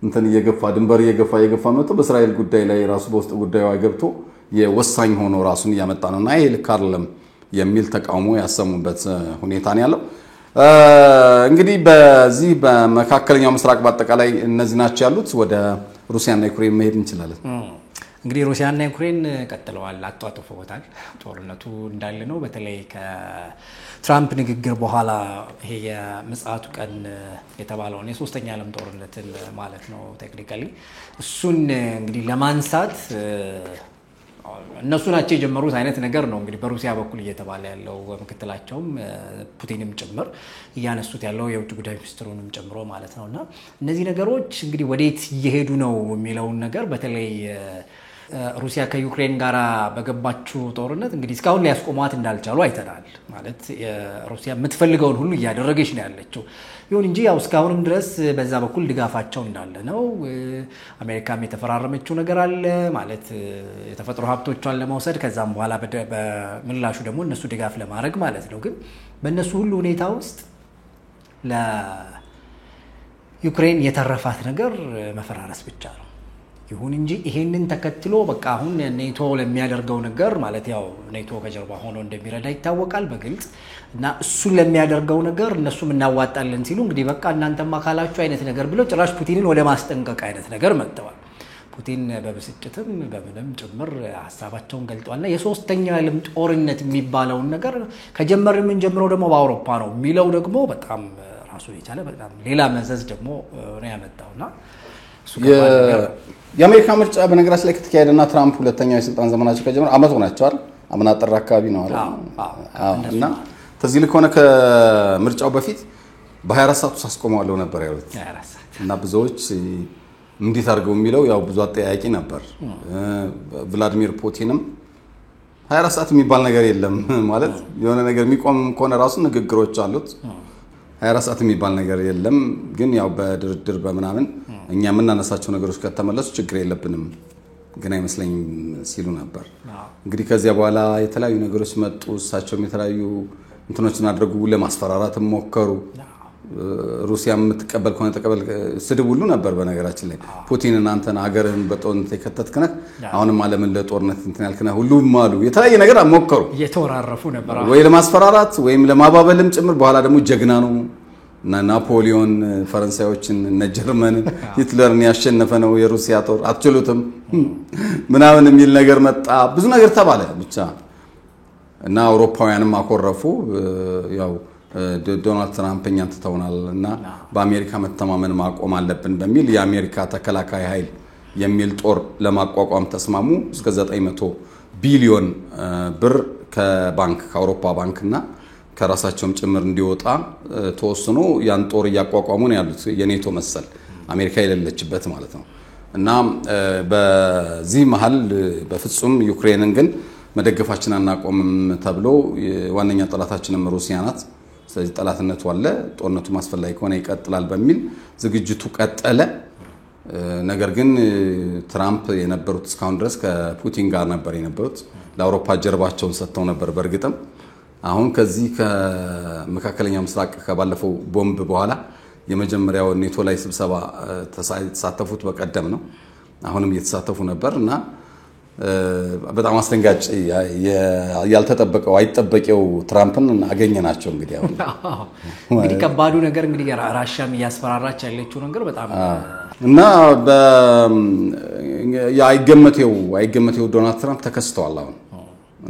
እንትን እየገፋ ድንበር እየገፋ መጥቶ በእስራኤል ጉዳይ ላይ ራሱ በውስጥ ጉዳዩ አይገብቶ የወሳኝ ሆኖ ራሱን ያመጣ ነውና ይሄ ልክ አይደለም የሚል ተቃውሞ ያሰሙበት ሁኔታ ነው ያለው። እንግዲህ በዚህ በመካከለኛው ምስራቅ በአጠቃላይ እነዚህ ናቸው ያሉት። ወደ ሩሲያና ዩክሬን መሄድ እንችላለን። እንግዲህ ሩሲያና ዩክሬን ቀጥለዋል፣ አጧጡፈውታል። ጦርነቱ እንዳለ ነው። በተለይ ከትራምፕ ንግግር በኋላ ይሄ የምጽአቱ ቀን የተባለውን የሶስተኛ ዓለም ጦርነትን ማለት ነው ቴክኒካሊ እሱን እንግዲህ ለማንሳት እነሱ ናቸው የጀመሩት አይነት ነገር ነው እንግዲህ በሩሲያ በኩል እየተባለ ያለው። ምክትላቸውም ፑቲንም ጭምር እያነሱት ያለው የውጭ ጉዳይ ሚኒስትሩንም ጨምሮ ማለት ነውና እነዚህ ነገሮች እንግዲህ ወዴት እየሄዱ ነው የሚለውን ነገር በተለይ ሩሲያ ከዩክሬን ጋር በገባችው ጦርነት እንግዲህ እስካሁን ሊያስቆሟት እንዳልቻሉ አይተናል። ማለት ሩሲያ የምትፈልገውን ሁሉ እያደረገች ነው ያለችው። ይሁን እንጂ ያው እስካሁንም ድረስ በዛ በኩል ድጋፋቸው እንዳለ ነው። አሜሪካም የተፈራረመችው ነገር አለ ማለት የተፈጥሮ ሀብቶቿን ለመውሰድ ከዛም በኋላ በምላሹ ደግሞ እነሱ ድጋፍ ለማድረግ ማለት ነው። ግን በእነሱ ሁሉ ሁኔታ ውስጥ ለዩክሬን የተረፋት ነገር መፈራረስ ብቻ ነው። ይሁን እንጂ ይሄንን ተከትሎ በቃ አሁን ኔቶ ለሚያደርገው ነገር ማለት ያው ኔቶ ከጀርባ ሆኖ እንደሚረዳ ይታወቃል በግልጽ እና እሱን ለሚያደርገው ነገር እነሱም እናዋጣለን ሲሉ እንግዲህ በቃ እናንተማ ካላችሁ አይነት ነገር ብለው ጭራሽ ፑቲንን ወደ ማስጠንቀቅ አይነት ነገር መጥተዋል። ፑቲን በብስጭትም በምንም ጭምር ሀሳባቸውን ገልጧልና የሶስተኛው ዓለም ጦርነት የሚባለውን ነገር ከጀመርን ምን ጀምሮ ደግሞ በአውሮፓ ነው የሚለው ደግሞ በጣም ራሱ የቻለ በጣም ሌላ መዘዝ ደግሞ ነው ያመጣውና የአሜሪካ ምርጫ በነገራችን ላይ ከተካሄደና ትራምፕ ሁለተኛው የስልጣን ዘመናቸው ከጀመረ አመት ሆናቸዋል። አምና ጥር አካባቢ ነው አይደል? እና ተዚህ ልክ ሆነ ከምርጫው በፊት በ24 ሰዓት ውስጥ አስቆመዋለሁ ነበር ያሉት እና ብዙዎች እንዴት አድርገው የሚለው ያው ብዙ አጠያያቂ ነበር። ቭላዲሚር ፑቲንም 24 ሰዓት የሚባል ነገር የለም ማለት የሆነ ነገር የሚቆም ከሆነ ራሱ ንግግሮች አሉት። 24 ሰዓት የሚባል ነገር የለም ግን ያው በድርድር በመናምን እኛ የምናነሳቸው ነገሮች ከተመለሱ ችግር የለብንም ግን አይመስለኝም ሲሉ ነበር። እንግዲህ ከዚያ በኋላ የተለያዩ ነገሮች መጡ። እሳቸውም የተለያዩ እንትኖችን አድርጉ፣ ለማስፈራራት ሞከሩ። ሩሲያ የምትቀበል ከሆነ ተቀበል ስድብ ሁሉ ነበር። በነገራችን ላይ ፑቲን እናንተን ሀገርህን በጦርነት የከተትክነ አሁንም ዓለምን ለጦርነት እንትን ያልክነ ሁሉም አሉ። የተለያየ ነገር ሞከሩ፣ እየተወራረፉ ነበር ወይ ለማስፈራራት ወይም ለማባበልም ጭምር። በኋላ ደግሞ ጀግና ነው እና ናፖሊዮን ፈረንሳዮችን እና ጀርመንን ሂትለርን ያሸነፈ ነው የሩሲያ ጦር አትችሉትም ምናምን የሚል ነገር መጣ። ብዙ ነገር ተባለ ብቻ እና አውሮፓውያንም አኮረፉ። ያው ዶናልድ ትራምፕ እኛን ትተውናል እና በአሜሪካ መተማመን ማቆም አለብን በሚል የአሜሪካ ተከላካይ ኃይል የሚል ጦር ለማቋቋም ተስማሙ። እስከ 900 ቢሊዮን ብር ከባንክ ከአውሮፓ ባንክና ከራሳቸውም ጭምር እንዲወጣ ተወስኖ ያን ጦር እያቋቋሙ ነው ያሉት። የኔቶ መሰል አሜሪካ የሌለችበት ማለት ነው። እና በዚህ መሃል በፍጹም ዩክሬንን ግን መደገፋችን አናቆምም ተብሎ ዋነኛ ጠላታችንም ሩሲያ ናት። ስለዚህ ጠላትነቱ አለ፣ ጦርነቱ ማስፈላጊ ከሆነ ይቀጥላል በሚል ዝግጅቱ ቀጠለ። ነገር ግን ትራምፕ የነበሩት እስካሁን ድረስ ከፑቲን ጋር ነበር የነበሩት። ለአውሮፓ ጀርባቸውን ሰጥተው ነበር። በእርግጥም አሁን ከዚህ ከመካከለኛው ምስራቅ ከባለፈው ቦምብ በኋላ የመጀመሪያው ኔቶ ላይ ስብሰባ ተሳተፉት በቀደም ነው። አሁንም እየተሳተፉ ነበር እና በጣም አስደንጋጭ ያልተጠበቀው አይጠበቀው ትራምፕን አገኘናቸው። እንግዲህ አሁን እንግዲህ ከባዱ ነገር እንግዲህ ራሻም እያስፈራራች ያለችው ነገር በጣም እና አይገመቴው ዶናልድ ትራምፕ ተከስተዋል አሁን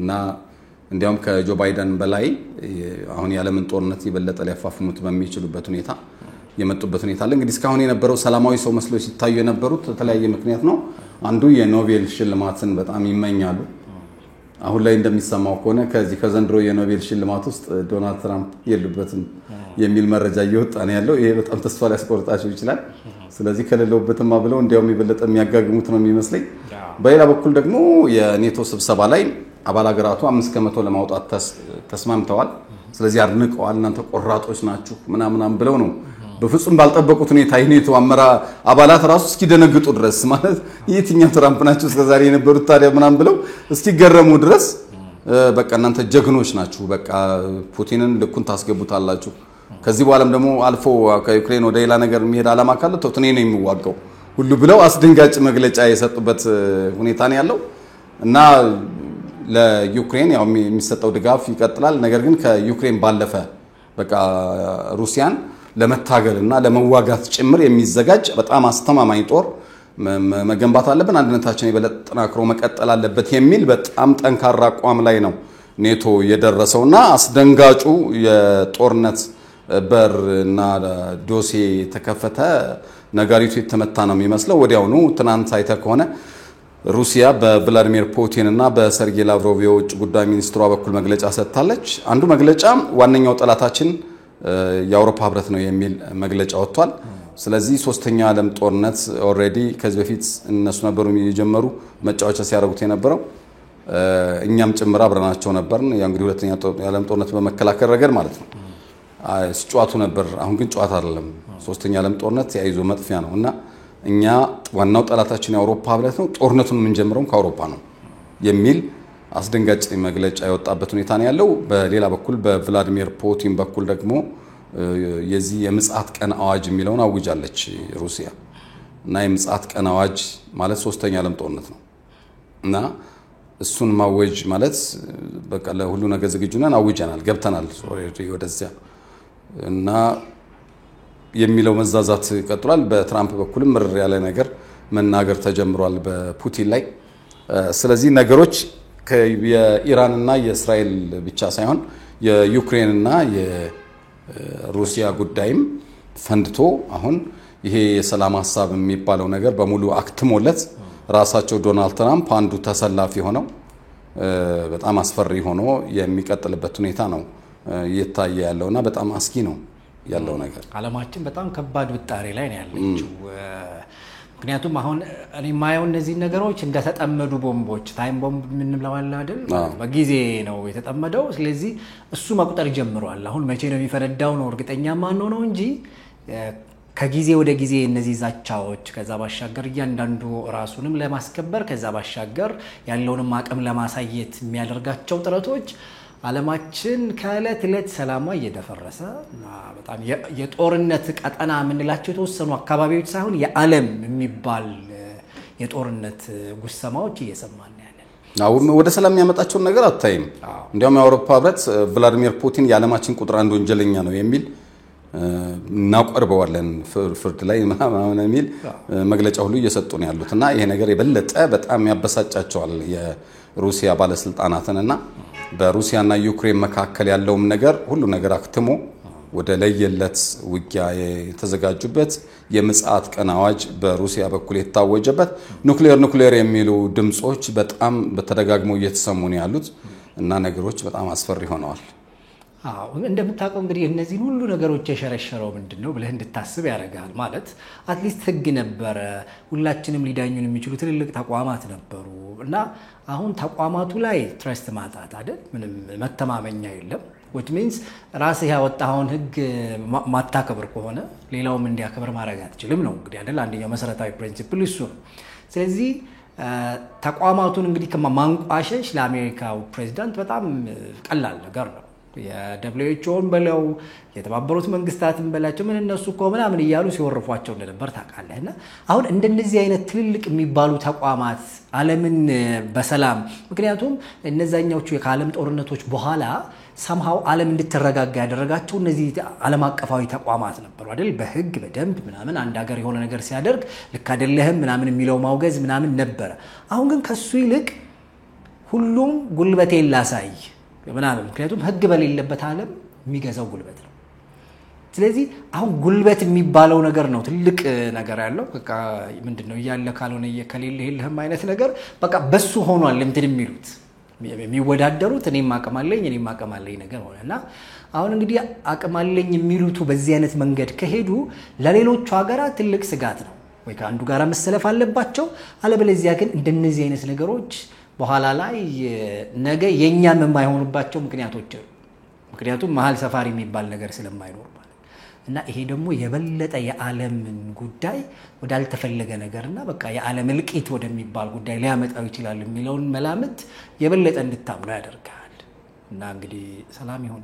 እና እንዲያውም ከጆ ባይደን በላይ አሁን የዓለምን ጦርነት ይበለጠ ሊያፋፍሙት በሚችሉበት ሁኔታ የመጡበት ሁኔታ አለ። እንግዲህ እስካሁን የነበረው ሰላማዊ ሰው መስሎ ሲታዩ የነበሩት የተለያየ ምክንያት ነው። አንዱ የኖቤል ሽልማትን በጣም ይመኛሉ። አሁን ላይ እንደሚሰማው ከሆነ ከዘንድሮ የኖቤል ሽልማት ውስጥ ዶናልድ ትራምፕ የሉበትም የሚል መረጃ እየወጣ ነው ያለው። ይሄ በጣም ተስፋ ሊያስቆርጣቸው ይችላል። ስለዚህ ከሌለውበትማ ብለው እንዲያውም የበለጠ የሚያጋግሙት ነው የሚመስለኝ። በሌላ በኩል ደግሞ የኔቶ ስብሰባ ላይ አባል ሀገራቱ 5% ለማውጣት ተስማምተዋል። ስለዚህ አድንቀዋል። እናንተ ቆራጦች ናችሁ ምናምን ብለው ነው በፍጹም ባልጠበቁት ሁኔታ የኔቶ አባላት ራሱ እስኪደነግጡ ድረስ ማለት የትኛው ትራምፕ ናቸው እስከዛሬ የነበሩት ታዲያ ምናምን ብለው እስኪገረሙ ድረስ በቃ እናንተ ጀግኖች ናችሁ፣ በቃ ፑቲንን ልኩን ታስገቡታላችሁ። ከዚህ በኋላም ደግሞ አልፎ ከዩክሬን ወደ ሌላ ነገር የሚሄድ ዓላማ ካለ ተውኔ ነው የሚዋጋው ሁሉ ብለው አስደንጋጭ መግለጫ የሰጡበት ሁኔታ ነው ያለው። እና ለዩክሬን ያው የሚሰጠው ድጋፍ ይቀጥላል። ነገር ግን ከዩክሬን ባለፈ በቃ ሩሲያን ለመታገልና ለመዋጋት ጭምር የሚዘጋጅ በጣም አስተማማኝ ጦር መገንባት አለብን፣ አንድነታችን የበለጠ ተጠናክሮ መቀጠል አለበት የሚል በጣም ጠንካራ አቋም ላይ ነው ኔቶ የደረሰውና አስደንጋጩ የጦርነት በር እና ዶሴ ተከፈተ። ነጋሪቱ የተመታ ነው የሚመስለው። ወዲያውኑ ትናንት አይተህ ከሆነ ሩሲያ በቭላዲሚር ፑቲን እና በሰርጌይ ላቭሮቭ የውጭ ጉዳይ ሚኒስትሯ በኩል መግለጫ ሰጥታለች። አንዱ መግለጫ ዋነኛው ጠላታችን የአውሮፓ ህብረት ነው የሚል መግለጫ ወጥቷል። ስለዚህ ሶስተኛው ዓለም ጦርነት ኦሬዲ ከዚህ በፊት እነሱ ነበሩ የጀመሩ መጫወቻ ሲያደርጉት የነበረው እኛም ጭምር አብረናቸው ነበርን። ያ እንግዲህ ሁለተኛው ዓለም ጦርነት በመከላከል ረገድ ማለት ነው ሲጫወቱ ነበር። አሁን ግን ጨዋታ አይደለም። ሶስተኛው ዓለም ጦርነት ያይዞ መጥፊያ ነውና እኛ ዋናው ጠላታችን የአውሮፓ ህብረት ነው፣ ጦርነቱን የምንጀምረው ከአውሮፓ ነው የሚል አስደንጋጭ መግለጫ የወጣበት ሁኔታ ነው ያለው። በሌላ በኩል በቭላዲሚር ፑቲን በኩል ደግሞ የዚህ የምጽአት ቀን አዋጅ የሚለውን አውጃለች ሩሲያ እና የምጽአት ቀን አዋጅ ማለት ሶስተኛ ዓለም ጦርነት ነው እና እሱን ማወጅ ማለት በቃ ለሁሉ ነገር ዝግጁ ነን፣ አውጀናል፣ ገብተናል ወደዚያ እና የሚለው መዛዛት ቀጥሏል። በትራምፕ በኩልም ምር ያለ ነገር መናገር ተጀምሯል በፑቲን ላይ። ስለዚህ ነገሮች የኢራንና የእስራኤል ብቻ ሳይሆን የዩክሬንና የሩሲያ ጉዳይም ፈንድቶ አሁን ይሄ የሰላም ሐሳብ የሚባለው ነገር በሙሉ አክትሞለት ራሳቸው ዶናልድ ትራምፕ አንዱ ተሰላፊ ሆነው በጣም አስፈሪ ሆኖ የሚቀጥልበት ሁኔታ ነው እየታየ ያለውና በጣም አስጊ ነው ያለው ነገር። ዓለማችን በጣም ከባድ ውጣሬ ላይ ነው ያለችው። ምክንያቱም አሁን እኔ ማየው እነዚህ ነገሮች እንደተጠመዱ ቦምቦች ታይም ቦምብ የምንለው አይደል? በጊዜ ነው የተጠመደው። ስለዚህ እሱ መቁጠር ጀምሯል። አሁን መቼ ነው የሚፈነዳው ነው እርግጠኛ ማን ነው እንጂ ከጊዜ ወደ ጊዜ እነዚህ ዛቻዎች ከዛ ባሻገር እያንዳንዱ ራሱንም ለማስከበር ከዛ ባሻገር ያለውንም አቅም ለማሳየት የሚያደርጋቸው ጥረቶች ዓለማችን ከዕለት ዕለት ሰላሟ እየደፈረሰ በጣም የጦርነት ቀጠና የምንላቸው የተወሰኑ አካባቢዎች ሳይሆን የዓለም የሚባል የጦርነት ጉሰማዎች እየሰማን ያለን። ወደ ሰላም የሚያመጣቸውን ነገር አታይም። እንዲያውም የአውሮፓ ህብረት ቭላዲሚር ፑቲን የዓለማችን ቁጥር አንድ ወንጀለኛ ነው የሚል እናቀርበዋለን ፍርድ ላይ ምናምን የሚል መግለጫ ሁሉ እየሰጡ ነው ያሉትና ይሄ ነገር የበለጠ በጣም ያበሳጫቸዋል የሩሲያ ባለስልጣናትንና በሩሲያና ዩክሬን መካከል ያለውም ነገር ሁሉ ነገር አክትሞ ወደ ለየለት ውጊያ የተዘጋጁበት የምጽአት ቀን አዋጅ በሩሲያ በኩል የታወጀበት ኑክሌር የሚሉ ድምጾች በጣም በተደጋግሞ እየተሰሙ ነው ያሉት እና ነገሮች በጣም አስፈሪ ሆነዋል። እንደምታውቀው እንግዲህ እነዚህ ሁሉ ነገሮች የሸረሸረው ምንድነው ብለህ እንድታስብ ያደርጋል። ማለት አትሊስት ህግ ነበረ፣ ሁላችንም ሊዳኙን የሚችሉ ትልልቅ ተቋማት ነበሩ እና አሁን ተቋማቱ ላይ ትረስት ማጣት አይደል? ምንም መተማመኛ የለም። which means ራስህ ያወጣውን ህግ ማታከብር ከሆነ ሌላውም እንዲያከብር ማድረግ አትችልም ነው እንግዲህ አይደል? አንደኛው መሰረታዊ ፕሪንሲፕል እሱ ነው። ስለዚህ ተቋማቱን እንግዲህ ከማንቋሸሽ ለአሜሪካው ፕሬዚዳንት በጣም ቀላል ነገር ነው። የደብሊውኤችኦን በለው የተባበሩት መንግስታትን በላቸው ምን እነሱ እኮ ምናምን እያሉ ሲወርፏቸው እንደነበር ታውቃለህና አሁን እንደነዚህ አይነት ትልልቅ የሚባሉ ተቋማት ዓለምን በሰላም ምክንያቱም እነዛኛዎቹ የዓለም ጦርነቶች በኋላ somehow ዓለም እንድትረጋጋ ያደረጋቸው እነዚህ ዓለም አቀፋዊ ተቋማት ነበሩ አይደል? በህግ በደንብ ምናምን አንድ ሀገር የሆነ ነገር ሲያደርግ ልክ አይደለህም ምናምን የሚለው ማውገዝ ምናምን ነበረ። አሁን ግን ከሱ ይልቅ ሁሉም ጉልበቴን ላሳይ ምናምን ምክንያቱም ህግ በሌለበት ዓለም የሚገዛው ጉልበት ነው። ስለዚህ አሁን ጉልበት የሚባለው ነገር ነው ትልቅ ነገር ያለው። በቃ ምንድነው ያለ ካልሆነ የከሌለ የለህም አይነት ነገር በቃ በሱ ሆኗል እንትን የሚሉት የሚወዳደሩት እኔም አቅም አለኝ ነገር ሆነና አሁን እንግዲህ አቅም አለኝ የሚሉት በዚህ አይነት መንገድ ከሄዱ ለሌሎቹ ሀገራት ትልቅ ስጋት ነው። ወይ ከአንዱ ጋር መሰለፍ አለባቸው አለበለዚያ ግን እንደነዚህ አይነት ነገሮች በኋላ ላይ ነገ የኛም የማይሆኑባቸው ምክንያቱም መሃል ሰፋሪ የሚባል ነገር ስለማይኖር ማለት እና ይሄ ደግሞ የበለጠ የዓለምን ጉዳይ ወዳልተፈለገ ነገርና በቃ የዓለም እልቂት ወደሚባል ጉዳይ ሊያመጣው ይችላል የሚለውን መላምት የበለጠ እንድታምኑ ያደርጋል። እና እንግዲህ ሰላም ይሁን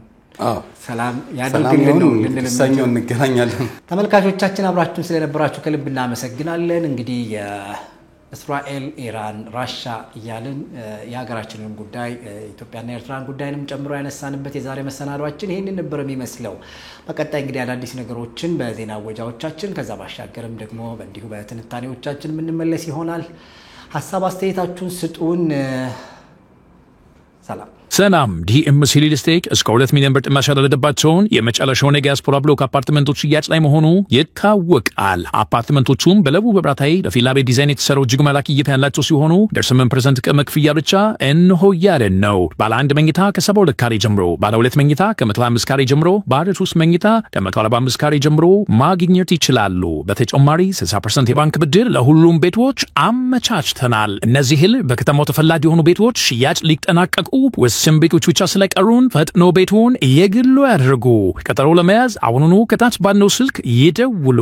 ሰላም ያድርግልን ነው ልንልሰኘው እንገናኛለን። ተመልካቾቻችን አብራችሁን ስለነበራችሁ ከልብ እናመሰግናለን። እንግዲህ እስራኤል ኢራን ራሻ እያልን የሀገራችንን ጉዳይ ኢትዮጵያና ኤርትራን ጉዳይንም ጨምሮ ያነሳንበት የዛሬ መሰናዷችን ይሄንን ነበር የሚመስለው። በቀጣይ እንግዲህ አዳዲስ ነገሮችን በዜና ወጃዎቻችን ከዛ ባሻገርም ደግሞ በእንዲሁ በትንታኔዎቻችን የምንመለስ ይሆናል። ሐሳብ አስተያየታችሁን ስጡን። ሰላም ዲኤምሲ ሪል ስቴት እስከ 2 ሚሊዮን ብር ጥማሽ ያደረገባቸውን የመጨረሻውን የዲያስፖራ ብሎክ አፓርትመንቶች ሽያጭ ላይ መሆኑ ይታወቃል። አፓርትመንቶቹም በለቡ በብራታይ ለፊላ ቤት ዲዛይን የተሰሩ እጅግ መላክ እይታ ያላቸው ሲሆኑ 8% ቅድመ ክፍያ ብቻ እንሆ ያለን ነው። ባለ 1 መኝታ ከ72 ካሬ ጀምሮ፣ ባለ 2 መኝታ ከ125 ካሬ ጀምሮ፣ ባለ 3 መኝታ ከ145 ካሬ ጀምሮ ማግኘት ይችላሉ። በተጨማሪ 60% የባንክ ብድር ለሁሉም ቤቶች አመቻችተናል። እነዚህን በከተማው ተፈላጊ የሆኑ ቤቶች ሽያጭ ሊጠናቀቁ ቤቶች ብቻ ስለቀሩን ፈጥኖ ቤቱን የግሉ ያድርጉ። ቀጠሮ ለመያዝ አሁኑኑ ከታች ባለው ስልክ ይደውሉ።